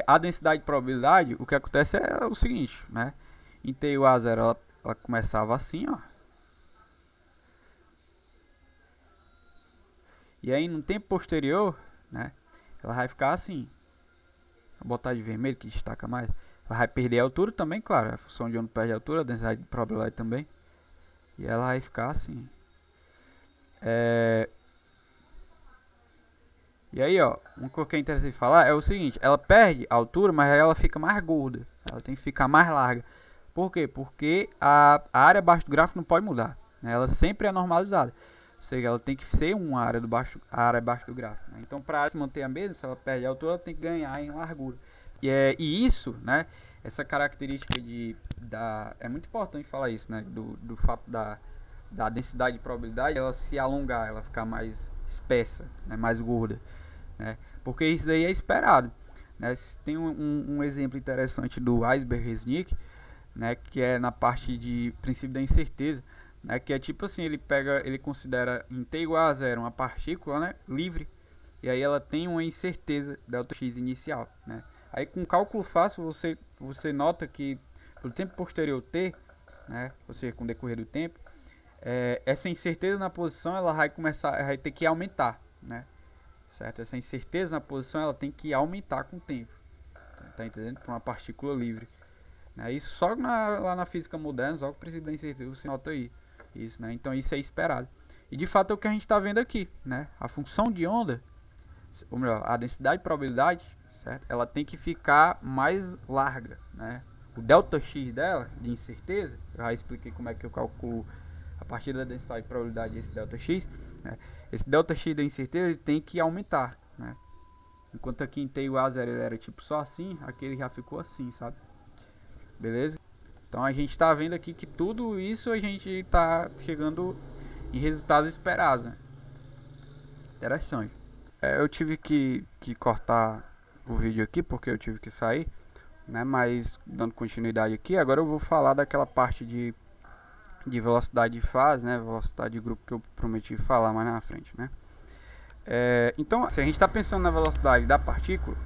[SPEAKER 1] A densidade de probabilidade, o que acontece é o seguinte, né? Em t igual a zero ela começava assim, ó. E aí no tempo posterior, né, ela vai ficar assim. Vou botar de vermelho que destaca mais. Ela vai perder a altura também, claro. A função de onda perde a altura, a densidade de probabilidade também. E ela vai ficar assim. E aí, ó, uma coisa que é interessante falar é o seguinte: ela perde a altura, mas aí ela fica mais gorda. Ela tem que ficar mais larga. Por quê? Porque a área abaixo do gráfico não pode mudar, né? Ela sempre é normalizada. Ou seja, ela tem que ser uma área a área abaixo do gráfico, né? Então, para se manter a mesma, se ela perde a altura, ela tem que ganhar em largura. E isso, né? Essa característica é muito importante falar isso, né? Do fato da densidade de probabilidade ela se alongar, ela ficar mais espessa, né? Mais gorda, né? Porque isso daí é esperado, né? Tem um exemplo interessante do Iceberg-Resnick, né? Que é na parte de princípio da incerteza, né? Que é tipo assim, ele considera em t igual a zero uma partícula, né, livre, e aí ela tem uma incerteza delta x inicial, né? Aí com cálculo fácil você nota que pelo tempo posterior t, né, ou seja, com o decorrer do tempo, essa incerteza na posição ela vai ter que aumentar, né? Certo? Essa incerteza na posição ela tem que aumentar com o tempo, tá entendendo? Para uma partícula livre. Isso só lá na física moderna, só com o princípio da incerteza você nota aí. Isso, né? Então isso é esperado. E de fato é o que a gente está vendo aqui, né? A função de onda, ou melhor, a densidade de probabilidade, certo? Ela tem que ficar mais larga, né? O delta x dela, de incerteza, eu já expliquei como é que eu calculo a partir da densidade de probabilidade esse delta x, né? esse ΔX da incerteira ele tem que aumentar, né? Enquanto aqui em TUA0 ele era tipo só assim, aqui ele já ficou assim, sabe? Beleza? Então a gente tá vendo aqui que tudo isso a gente tá chegando em resultados esperados, né? Interessante. Eu tive que cortar o vídeo aqui porque eu tive que sair, né? Mas dando continuidade aqui, agora eu vou falar daquela parte de velocidade de fase, né? Velocidade de grupo que eu prometi falar mais na frente, né? Então, se a gente está pensando na velocidade da partícula,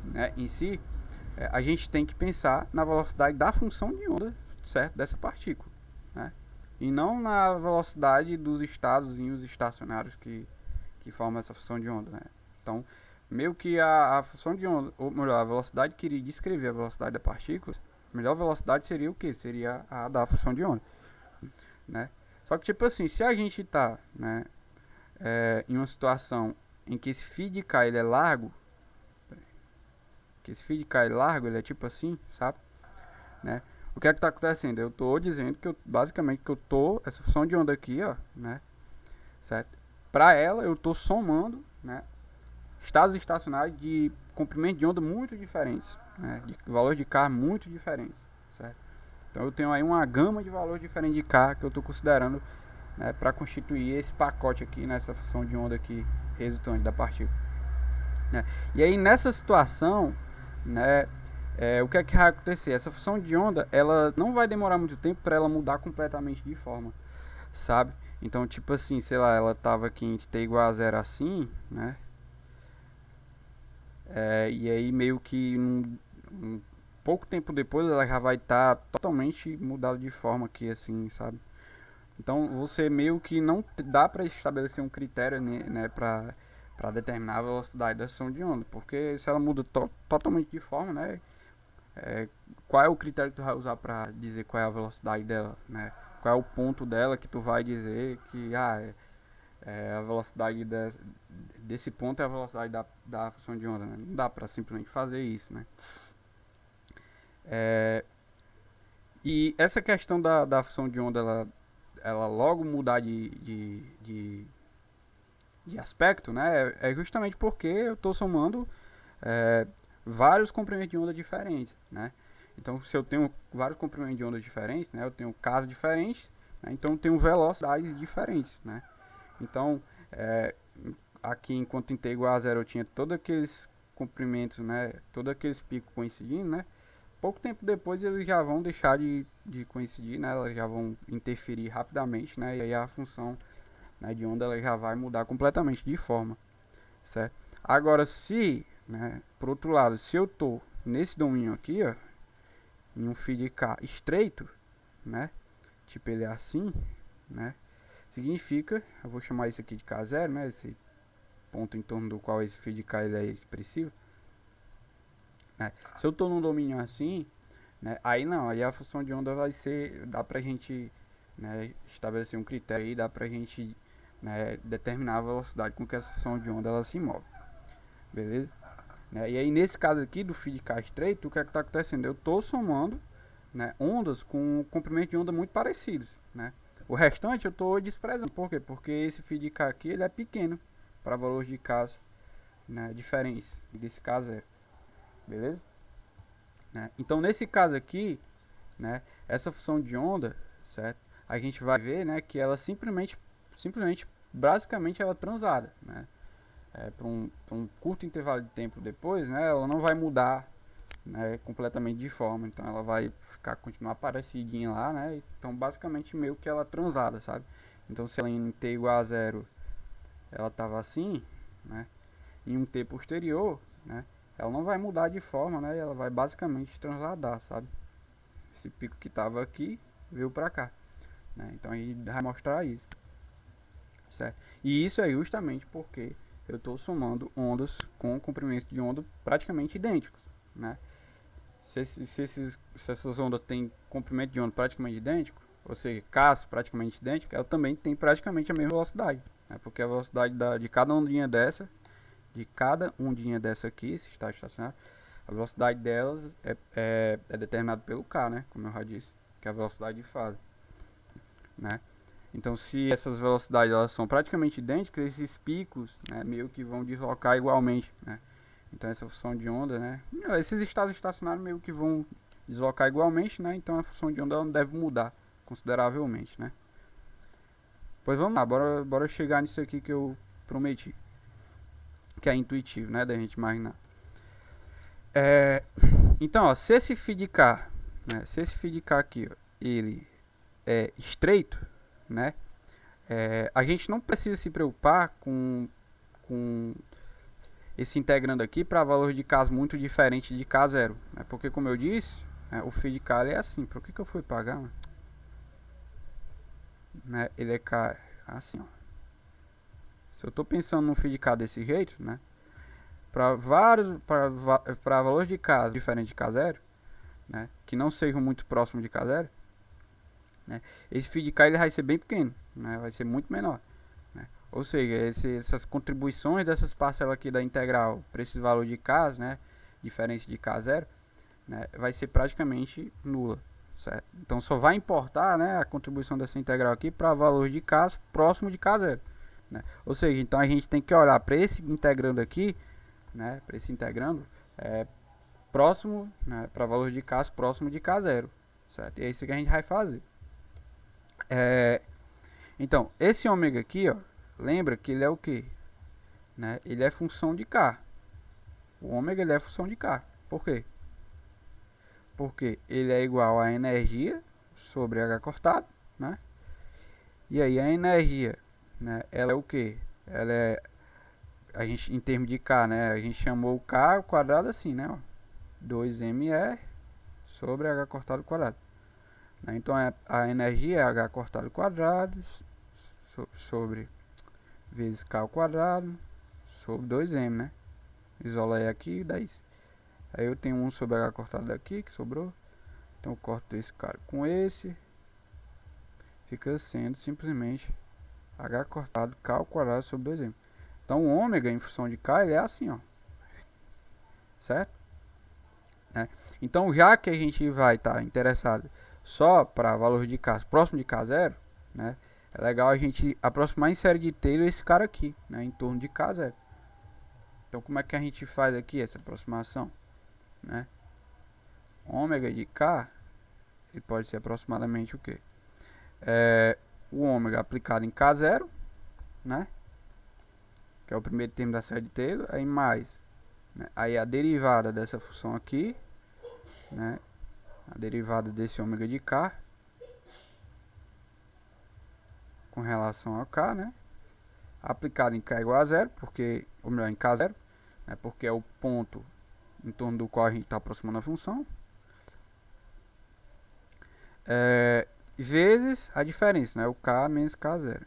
[SPEAKER 1] né, em si, a gente tem que pensar na velocidade da função de onda, certo, dessa partícula, né? E não na velocidade dos estadozinhos estacionários que formam essa função de onda, né? Então, meio que a função de onda, ou melhor, a velocidade que iria descrever a velocidade da partícula, a melhor velocidade seria o que? Seria a da função de onda, né? Só que tipo assim, se a gente tá, né, em uma situação em que esse φ de k ele é largo, que esse φ de k é largo, ele é tipo assim, sabe, né? O que é que tá acontecendo? Eu tô dizendo que eu basicamente que eu tô essa função de onda aqui, ó, né, certo? Para ela eu tô somando, né, estados estacionários de comprimento de onda muito diferentes, né, de valor de k muito diferentes, certo? Então eu tenho aí uma gama de valores diferentes de k que eu tô considerando, né, para constituir esse pacote aqui nessa função de onda aqui resultante da partícula, né? E aí nessa situação, né, o que é que vai acontecer? Essa função de onda ela não vai demorar muito tempo para ela mudar completamente de forma, sabe? Então tipo assim, sei lá, ela tava aqui em t igual a 0 assim, né? E aí meio que um pouco tempo depois ela já vai estar totalmente mudada de forma aqui assim, sabe? Então você meio que não dá para estabelecer um critério, né, para determinar a velocidade da ação de onda, porque se ela muda totalmente de forma, né, qual é o critério que tu vai usar para dizer qual é a velocidade dela, né? Qual é o ponto dela que tu vai dizer que a velocidade desse ponto é a velocidade da função de onda, né? Não dá para simplesmente fazer isso, né? E essa questão da função de onda ela logo mudar de aspecto, né? É justamente porque eu estou somando vários comprimentos de onda diferentes, né? Então, se eu tenho vários comprimentos de onda diferentes, né? Eu tenho casos diferentes, né? Então eu tenho velocidades diferentes, né? Então, aqui enquanto em t igual a 0 eu tinha todos aqueles comprimentos, né? Todos aqueles picos coincidindo, né? Pouco tempo depois eles já vão deixar de coincidir, né? Elas já vão interferir rapidamente, né? E aí a função, né, de onda ela já vai mudar completamente de forma, certo? Agora, se, né, por outro lado, se eu tô nesse domínio aqui, ó, em um φ de k estreito, né? Tipo ele é assim, né? Significa, eu vou chamar isso aqui de k0, né? Esse ponto em torno do qual esse φ de k ele é expressivo. Se eu estou num domínio assim, né, aí não, aí a função de onda vai ser, dá pra gente, né, estabelecer um critério aí, dá pra gente, né, determinar a velocidade com que essa função de onda ela se move, beleza? E aí nesse caso aqui do φ de k estreito, o que é que está acontecendo? Eu estou somando, né, ondas com comprimento de onda muito parecidos, né? O restante eu estou desprezando, por quê? Porque esse φ de k aqui ele é pequeno para valores de k, né, diferentes, desse caso beleza? Então nesse caso aqui, né, essa função de onda, certo? A gente vai ver, né, que ela simplesmente, basicamente ela é transada, né? Por um curto intervalo de tempo depois, né, ela não vai mudar, né, completamente de forma, então ela vai continuar parecidinha lá, né? Então basicamente meio que ela é transada, sabe? Então se ela em t igual a 0 ela tava assim, né? Em um t posterior, né, ela não vai mudar de forma, né? Ela vai basicamente transladar, sabe? Esse pico que tava aqui veio pra cá, né? Então a gente vai mostrar isso, certo? E isso é justamente porque eu estou somando ondas com comprimentos de onda praticamente idênticos, né? Se essas ondas têm comprimento de onda praticamente idêntico, ou seja, Ks praticamente idêntico, ela também tem praticamente a mesma velocidade, né? Porque a velocidade de cada ondinha dessa aqui, se está estacionário, a velocidade delas é determinada pelo K, né? Como eu já disse, que é a velocidade de fase, né? Então, se essas velocidades elas são praticamente idênticas, esses picos, né, meio que vão deslocar igualmente, né? Então, essa função de onda, né, esses estados estacionários meio que vão deslocar igualmente, né? Então, a função de onda ela não deve mudar consideravelmente, né? Pois vamos lá, bora chegar nisso aqui que eu prometi, que é intuitivo, né, da gente imaginar. Então, ó, se esse feed K, né, se esse feed K aqui, ó, ele é estreito, né, a gente não precisa se preocupar com esse integrando aqui para valor de K muito diferente de K0, né, porque como eu disse, né, o feed K ele é assim. Por que eu fui pagar, mano? Né, ele é K assim, ó. Se eu estou pensando num feed K desse jeito, né, para valores de K diferente de K0, né, que não sejam muito próximos de K0, né, esse feed K ele vai ser bem pequeno, né, vai ser muito menor, né. Ou seja, essas contribuições dessas parcelas aqui da integral para esses valores de K, né, diferente de K0, né, vai ser praticamente nula, certo? Então só vai importar, né, a contribuição dessa integral aqui para valor de K próximo de K0, né. Ou seja, então a gente tem que olhar para esse integrando aqui, né, para esse integrando próximo, né, para valor de K próximo de K0, certo? E é isso que a gente vai fazer. Então, esse ômega aqui, ó, lembra que ele é o que? Né? Ele é função de K. O ômega ele é função de K. Por quê? Porque ele é igual a energia sobre H cortado, né? E aí a energia, né, ela é o que? Ela é, a gente, em termos de K, né, a gente chamou o K ao quadrado assim, né? Ó, 2mR sobre H cortado quadrado. Né? Então a energia é H cortado quadrado sobre vezes K ao quadrado sobre 2m, né? Isola aí aqui e dá isso. Aí eu tenho 1 sobre H cortado daqui, que sobrou. Então eu corto esse cara com esse. Fica sendo simplesmente H cortado K ao quadrado sobre 2m. Então o ômega em função de K ele é assim, ó. Certo? Então já que a gente vai estar interessado só para valor de K próximo de K0, né? É legal a gente aproximar em série de Taylor esse cara aqui, né? Em torno de K0. Então como é que a gente faz aqui essa aproximação, né? Ômega de K ele pode ser aproximadamente o que? O ômega aplicado em K0, né? Que é o primeiro termo da série de Taylor, aí mais, né? Aí a derivada dessa função aqui, né? A derivada desse ômega de K com relação ao K, né? Aplicado em K igual a zero, porque, ou melhor, em K0, né? Porque é o ponto em torno do qual a gente está aproximando a função. Vezes a diferença, né? O K menos K0.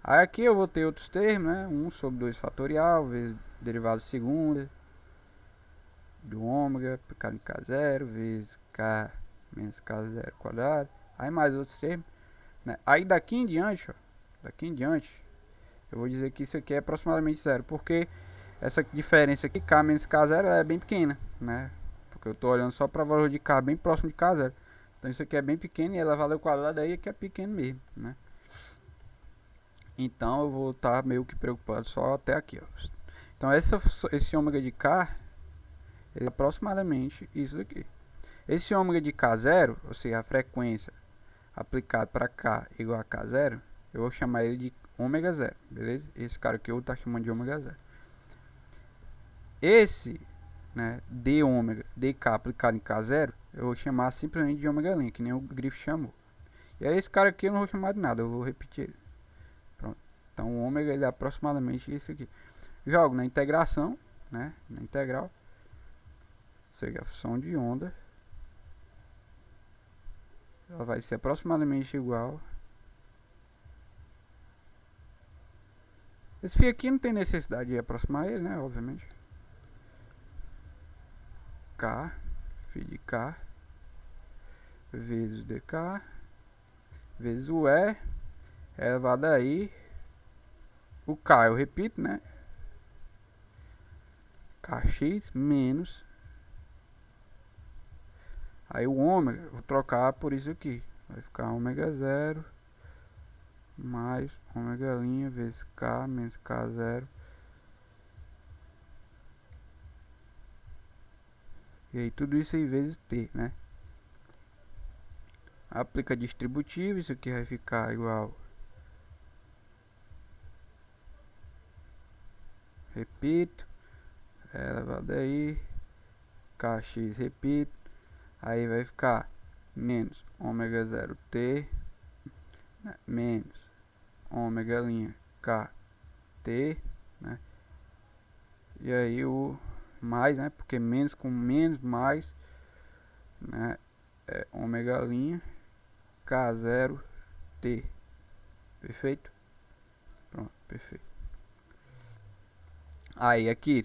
[SPEAKER 1] Aí aqui eu vou ter outros termos, né? 1 sobre 2 fatorial, vezes derivada segunda do ômega, aplicado em K0, vezes K menos K0 quadrado. Aí mais outros termos, né? Aí daqui em diante, ó, daqui em diante, eu vou dizer que isso aqui é aproximadamente zero, porque essa diferença aqui, K menos K0, é bem pequena, né? Porque eu estou olhando só para o valor de K bem próximo de K0. Então isso aqui é bem pequeno e ela valeu ao quadrado aí que é pequeno mesmo, né? Então eu vou estar meio que preocupado só até aqui, ó. Então esse ômega de K, ele é aproximadamente isso daqui. Esse ômega de K0, ou seja, a frequência aplicada para K igual a K0, eu vou chamar ele de ômega 0, beleza? Esse cara aqui eu vou estar chamando de ômega 0. Esse, né, d ômega, dk aplicado em K0, eu vou chamar simplesmente de ômega ln, que nem o Griff chamou. E aí esse cara aqui eu não vou chamar de nada, eu vou repetir ele. Pronto. Então o ômega ele é aproximadamente isso aqui. Jogo na integração, né, na integral, ou seja, a função de onda, ela vai ser aproximadamente igual. Esse φ aqui não tem necessidade de aproximar ele, né, obviamente. K, φ de K, vezes dk, vezes o E, elevado aí, o K eu repito, né, kx menos, aí o ômega, vou trocar por isso aqui, vai ficar ômega 0 mais ômega' vezes K menos K0. E aí tudo isso aí vezes T, né? Aplica distributivo, isso aqui vai ficar igual. Repito. Elevado aí. Kx, repito. Aí vai ficar menos ômega 0 T, né? Menos ômega' KT, né? E aí o mais, né? Porque menos com menos, mais, né? É ômega' K0 T. Perfeito? Pronto, perfeito. Aí aqui,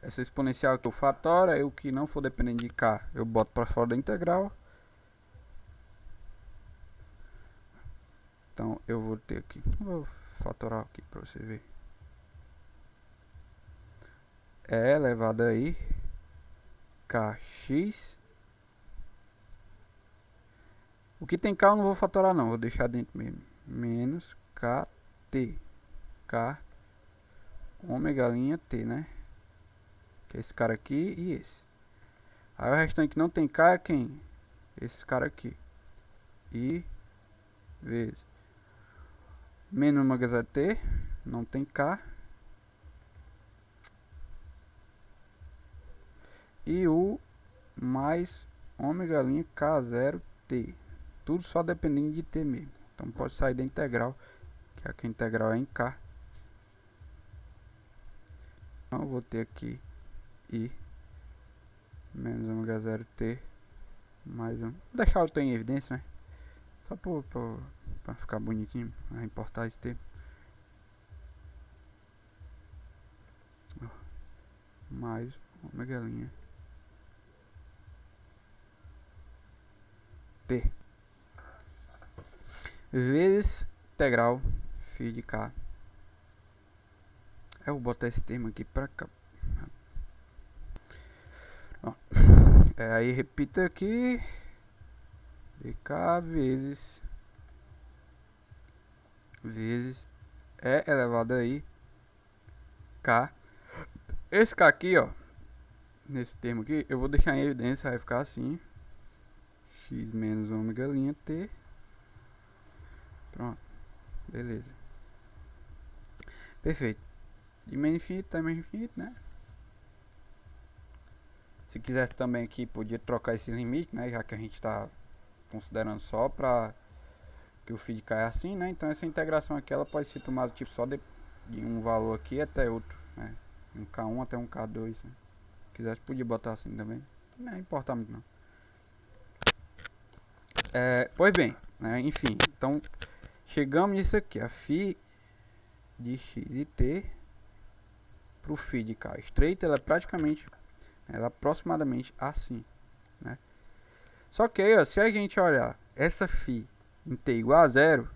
[SPEAKER 1] essa exponencial que eu fatora, o que não for dependendo de K, eu boto para fora da integral. Então eu vou ter aqui, vou fatorar aqui para você ver. É elevado aí Kx. O que tem K eu não vou fatorar não, vou deixar dentro mesmo. Menos KT. K ômega' T, né? Que é esse cara aqui e esse. Aí o restante que não tem K é quem? Esse cara aqui. I vezes menos ômega 0 T, não tem K. E o mais ômega' K0 T. Tudo só dependendo de T mesmo. Então pode sair da integral, que aqui a integral é em K. Então eu vou ter aqui I menos ômega 0 T mais um. Vou deixar o T em evidência, né? Só pra ficar bonitinho, vai importar esse T. Mais ômega' T vezes integral φ de K. Eu vou botar esse termo aqui pra cá. Aí repita aqui. dk vezes E elevado aí K. Esse K aqui, ó, nesse termo aqui, eu vou deixar em evidência, vai ficar assim. X menos ômega' T. Pronto. Beleza. Perfeito. De menos infinito até menos infinito, né? Se quisesse também aqui, podia trocar esse limite, né? Já que a gente está considerando só para que o φ de K é assim, né? Então essa integração aqui ela pode ser tomada tipo só de um valor aqui até outro, né? Um K1 até um K2, né? Se quisesse podia botar assim também. Não importa muito não. Pois bem, né? Enfim, então chegamos nisso aqui, a φ de x e t pro φ de K estreita, ela é praticamente, ela é aproximadamente assim, né? Só que aí, ó, se a gente olhar essa φ em t igual a zero,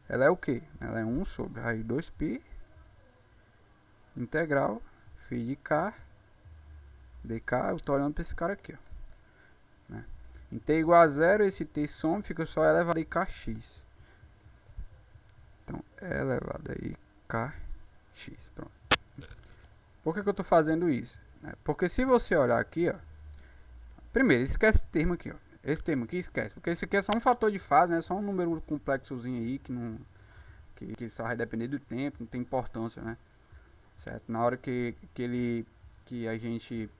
[SPEAKER 1] ela é o que? Ela é 1 sobre raiz de 2π integral φ de K dk. Eu estou olhando para esse cara aqui, ó, né? Em t igual a zero, esse t some, fica só elevado a kx. Então, elevado a kx. Pronto. Por que eu estou fazendo isso? Porque se você olhar aqui, ó, primeiro, esquece esse termo aqui, ó. Esse termo aqui esquece, porque esse aqui é só um fator de fase, né? Só um número complexozinho aí que não que só vai depender do tempo, não tem importância, né? Certo? Na hora que a gente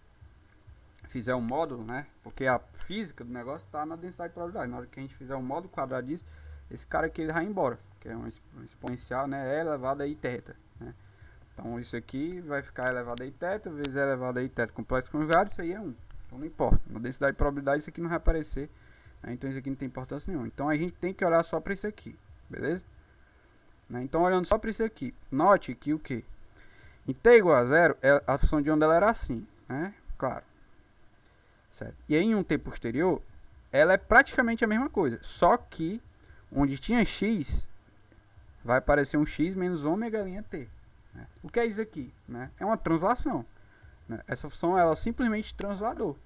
[SPEAKER 1] fizer o módulo, né? Porque a física do negócio está na densidade de probabilidade. Na hora que a gente fizer o módulo quadrado disso, esse cara aqui ele vai embora, que é um exponencial, né? É elevado a i θ, né? Então isso aqui vai ficar elevado a i θ vezes elevado a i θ complexo conjugado, isso aí é 1. Então não importa. Na densidade de probabilidade isso aqui não vai aparecer, né? Então isso aqui não tem importância nenhuma. Então a gente tem que olhar só para isso aqui, beleza? Né? Então olhando só para isso aqui, note que o que? Em t igual a zero, a função de onda ela era assim, né? Claro. Certo? E aí, em um t posterior, ela é praticamente a mesma coisa, só que onde tinha x, vai aparecer um x menos ômega' t. Né? O que é isso aqui? Né? É uma translação. Né? Essa função ela é simplesmente translador.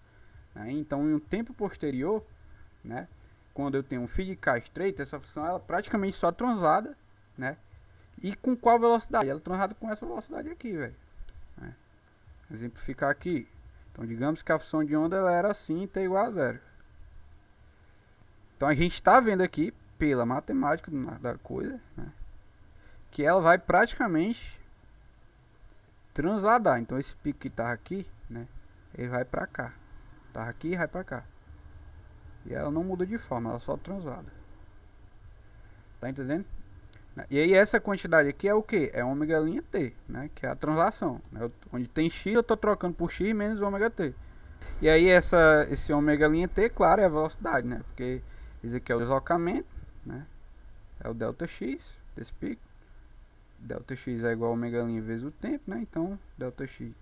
[SPEAKER 1] Né? Então, em um tempo posterior, né, quando eu tenho um fio de K estreito, essa função ela é praticamente só translada, né? E com qual velocidade? Ela é translada com essa velocidade aqui, velho. Exemplificar aqui. Então, digamos que a função de onda ela era assim, t igual a zero. Então, a gente está vendo aqui, pela matemática da coisa, né, que ela vai praticamente transladar. Então, esse pico que está aqui, né, ele vai para cá. Tá aqui e vai para cá. E ela não muda de forma, ela só translada. Tá entendendo? E aí essa quantidade aqui é o que? É ômega linha t, né? Que é a translação, né? Onde tem x eu estou trocando por x menos ômega t. E aí esse ômega linha t, claro, é a velocidade, né? Porque isso aqui é o deslocamento, né? É o delta x desse pico. Delta x é igual a ômega linha vezes o tempo, né? Então delta x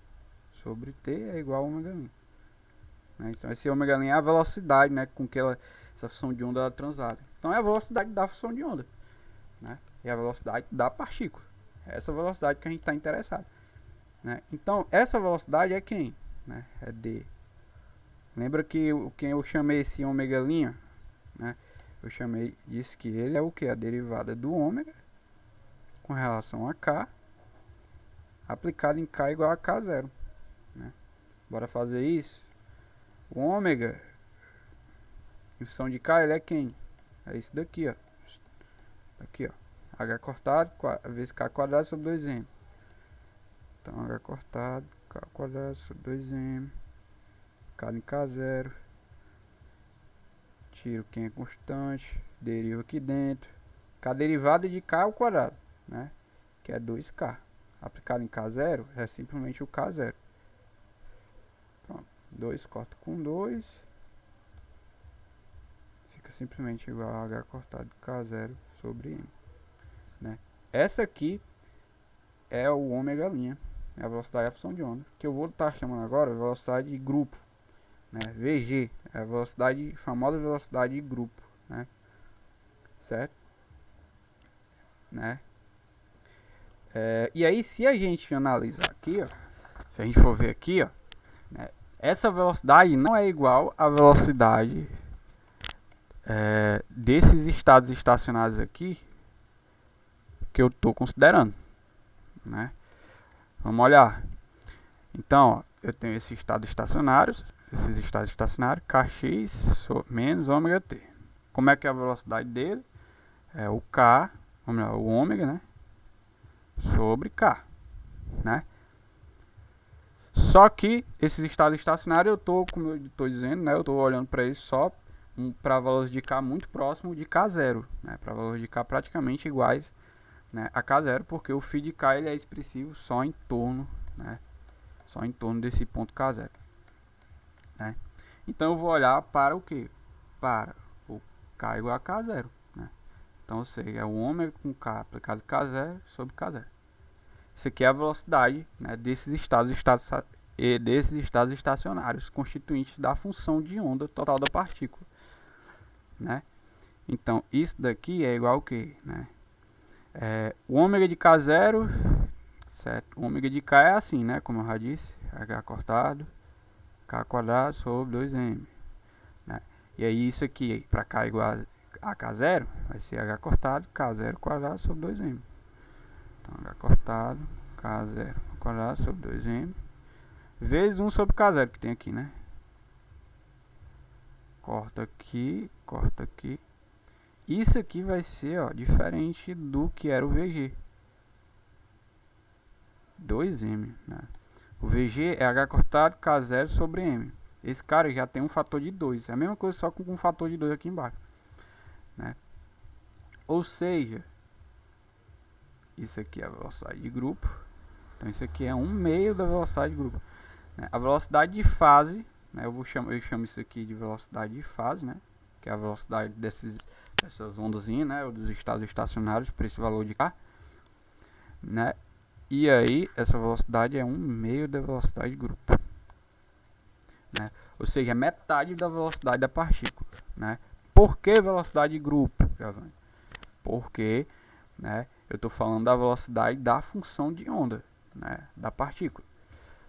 [SPEAKER 1] sobre t é igual a ômega linha. Né? Então esse ômega linha é a velocidade, né? Com que essa função de onda ela translada. Então é a velocidade da função de onda, né? E a velocidade da partícula. É essa velocidade que a gente está interessado, né? Então essa velocidade é quem? Né? É d. Lembra que quem eu chamei esse ômega linha, né? Eu disse que ele é o que? A derivada do ômega com relação a k aplicado em k igual a k0, né? Bora fazer isso. O ômega em função de k ele é quem? É isso daqui, ó. Aqui, ó. H cortado vezes K quadrado sobre 2M. Então H cortado, K quadrado sobre 2M. K em K0. Tiro quem é constante. Deriva aqui dentro. K derivada de K ao quadrado, né? Que é 2K. Aplicado em K0 é simplesmente o K0. Pronto. 2 corta com 2. Fica simplesmente igual a H cortado K0 sobre M. Né? Essa aqui é o ômega linha, é a velocidade da função de onda, que eu vou estar chamando agora de velocidade de grupo, né? VG, é a velocidade, famosa velocidade de grupo, né? Certo? Né? E aí se a gente analisar aqui, ó, se a gente for ver aqui, ó, né, essa velocidade não é igual à velocidade desses estados estacionários aqui que eu estou considerando, né? Vamos olhar. Então, ó, eu tenho esses estados estacionários, kx menos ômega t. Como é que é a velocidade dele? É o k, o ômega, né? Sobre k, né? Só que esses estados estacionários eu tô, como eu estou dizendo, né? Eu estou olhando para eles só para valores de k muito próximo de k0, né? Para valores de k praticamente iguais, né, a K0, porque o φ de K ele é expressivo só em torno, né, só em torno desse ponto K0, né? Então eu vou olhar para o que? Para o K igual a K0, né? Então ou seja, é o ômega com K aplicado K0 sobre K0. Isso aqui é a velocidade, né, desses estados estacionários constituintes da função de onda total da partícula, né? Então isso daqui é igual ao que, né? O ômega de K0, certo? O ômega de K é assim, né? Como eu já disse, H cortado, K quadrado sobre 2M, né? E aí isso aqui, para K igual a K0, vai ser H cortado, K0 quadrado sobre 2M. Então, H cortado, K0 quadrado sobre 2M, vezes 1 sobre K0 que tem aqui, né? Corta aqui, corta aqui. Isso aqui vai ser, ó, diferente do que era o VG. 2M, né? O VG é H cortado K0 sobre M. Esse cara já tem um fator de 2. É a mesma coisa, só com um fator de 2 aqui embaixo, né? Ou seja, isso aqui é a velocidade de grupo. Então isso aqui é 1/2 da velocidade de grupo, né? A velocidade de fase, né? Eu chamo isso aqui de velocidade de fase, né? Que é a velocidade dessas ondazinhas, né, ou dos estados estacionários para esse valor de K, né? E aí essa velocidade é 1/2 da velocidade de grupo, né? Ou seja, é metade da velocidade da partícula, né? Por que velocidade de grupo, Giovanni? Porque, né, eu estou falando da velocidade da função de onda, né, da partícula,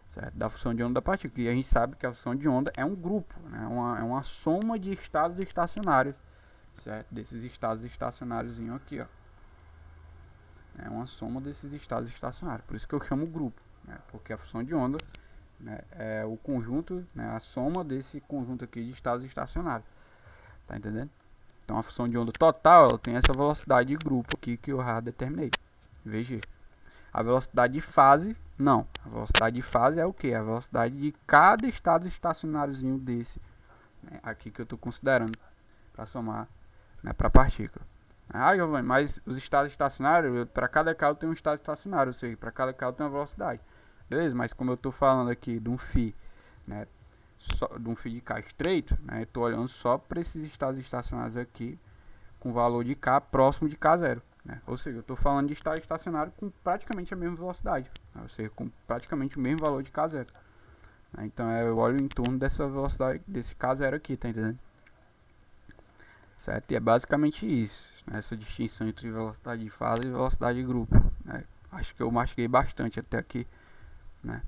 [SPEAKER 1] certo? Da função de onda da partícula. E a gente sabe que a função de onda é um grupo, né? É uma soma de estados estacionários, certo? Desses estados estacionários aqui, ó. É uma soma desses estados estacionários. Por isso que eu chamo grupo, né? Porque a função de onda, né, é o conjunto, né, a soma desse conjunto aqui de estados estacionários. Tá entendendo? Então a função de onda total, ela tem essa velocidade de grupo aqui que eu já determinei. VG. A velocidade de fase, não. A velocidade de fase é o que? A velocidade de cada estado estacionáriozinho desse, né, aqui que eu estou considerando para somar, né, para a partícula. Ah, Giovanni, mas os estados estacionários, para cada carro tem um estado estacionário, ou seja, para cada carro tem uma velocidade. Beleza, mas como eu estou falando aqui de um φ, né, de um φ de K estreito, né, eu estou olhando só para esses estados estacionários aqui, com valor de K próximo de K0. Né? Ou seja, eu estou falando de estado estacionário com praticamente a mesma velocidade, né? Ou seja, com praticamente o mesmo valor de K0. Né? Então eu olho em torno dessa velocidade, desse K0 aqui, tá entendendo? Certo? E é basicamente isso, né? Essa distinção entre velocidade de fase e velocidade de grupo, né? Acho que eu mastiguei bastante até aqui, né?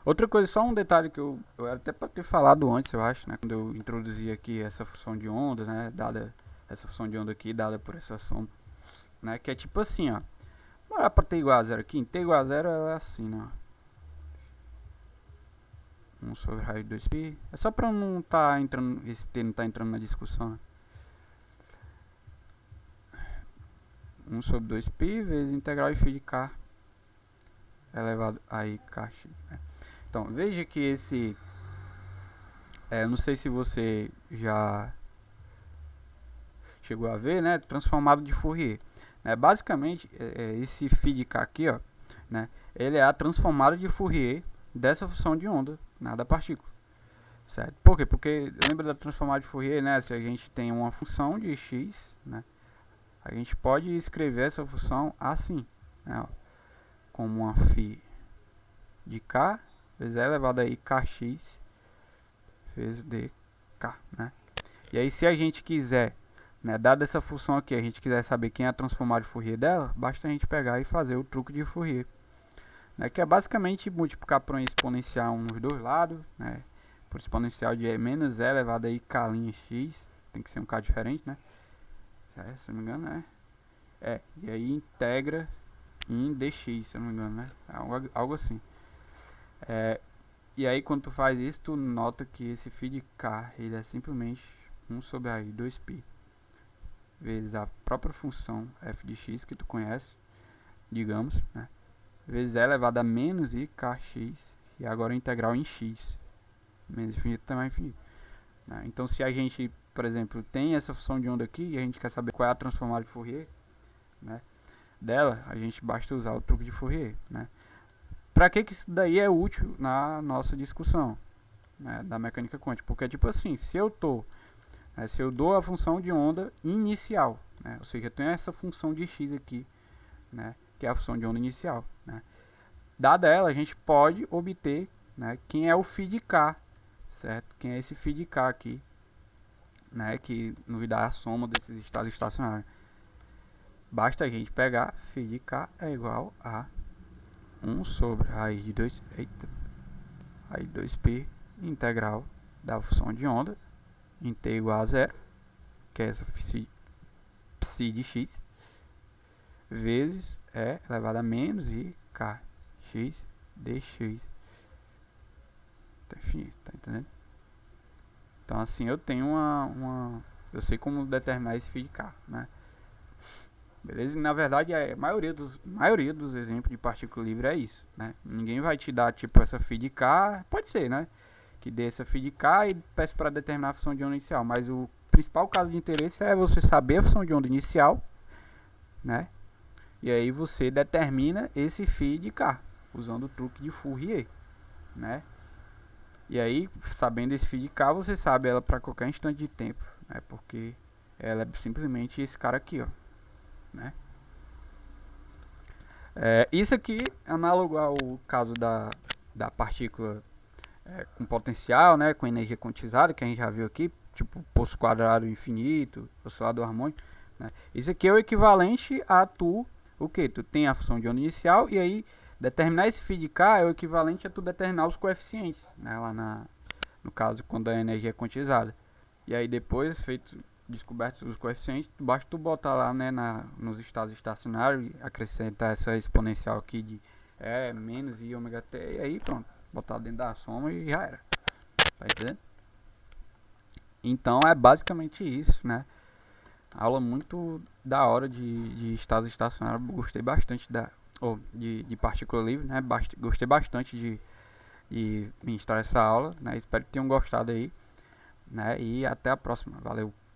[SPEAKER 1] Outra coisa, só um detalhe que eu era até para ter falado antes, eu acho, né? Quando eu introduzi aqui essa função de onda, né? Dada essa função de onda aqui, dada por essa soma, né? Que é tipo assim, ó. Bora para t igual a zero aqui. Em t igual a zero ela é assim, né? 1 sobre raiz de 2π. É só para não tá entrando, esse t não tá entrando na discussão, né? 1 sobre 2π vezes integral de φ de k elevado a i kx, né? Então, veja que esse... não sei se você já chegou a ver, né? Transformado de Fourier. Basicamente, esse φ de k aqui, ó, né? Ele é a transformada de Fourier dessa função de onda, né, da partícula. Certo? Por quê? Porque, lembra da transformada de Fourier, né? Se a gente tem uma função de x, né? A gente pode escrever essa função assim, né, ó, como uma φ de k vezes e elevado a i kx vezes dk, né? E aí, se a gente quiser, né, dada essa função aqui, a gente quiser saber quem é a transformada de Fourier dela, basta a gente pegar e fazer o truque de Fourier, né, que é basicamente multiplicar por um exponencial nos dois lados, né, por exponencial de menos e elevado a i kx, tem que ser um k diferente, né? Se eu não me engano, né? E aí integra em dx, se eu não me engano, né? Algo assim. E aí quando tu faz isso, tu nota que esse φ de k, ele é simplesmente 1 sobre a i 2π vezes a própria função f de x que tu conhece, digamos, né? Vezes e elevado a menos i kx, e agora a integral em x, menos infinito também infinito, né? Então se a gente, por exemplo, tem essa função de onda aqui e a gente quer saber qual é a transformada de Fourier, né, dela, a gente basta usar o truque de Fourier, né? Para que isso daí é útil na nossa discussão, né, da mecânica quântica? Porque tipo assim, se eu dou a função de onda inicial, né, ou seja, eu tenho essa função de x aqui, né, que é a função de onda inicial, né, dada ela, a gente pode obter, né, quem é o φ de k, certo? Quem é esse φ de k aqui, né, que nos dá a soma desses estados estacionários. Basta a gente pegar φ de k é igual a 1 sobre raiz de 2π integral da função de onda em t igual a zero, que é essa psi de x, vezes e elevado a menos i kx dx. Tá entendendo? Então assim eu tenho eu sei como determinar esse φ de k, né? Beleza? E na verdade a maioria dos exemplos de partícula livre é isso, né? Ninguém vai te dar tipo essa φ de k, pode ser, né, que dê essa φ de k e peça para determinar a função de onda inicial, mas o principal caso de interesse é você saber a função de onda inicial, né? E aí você determina esse φ de k usando o truque de Fourier, né? E aí, sabendo esse φ de k, você sabe ela para qualquer instante de tempo, né? Porque ela é simplesmente esse cara aqui, ó, né? Isso aqui é análogo ao caso da partícula com potencial, né, com energia quantizada, que a gente já viu aqui, tipo poço quadrado infinito, oscilador harmônico, né? Isso aqui é o equivalente a o que? Tu tem a função de onda inicial e aí determinar esse φ de k é o equivalente a tu determinar os coeficientes, né, lá no caso quando a energia é quantizada, E aí depois, feito descobertos os coeficientes, basta tu botar lá, né, nos estados estacionários e acrescentar essa exponencial aqui de menos i ômega t, e aí pronto, botar dentro da soma e já era. Tá entendendo? Então é basicamente isso, né? Aula muito da hora de estados estacionários. Gostei bastante de partícula livre, né? Gostei bastante de ministrar essa aula, né? Espero que tenham gostado aí, né? E até a próxima. Valeu!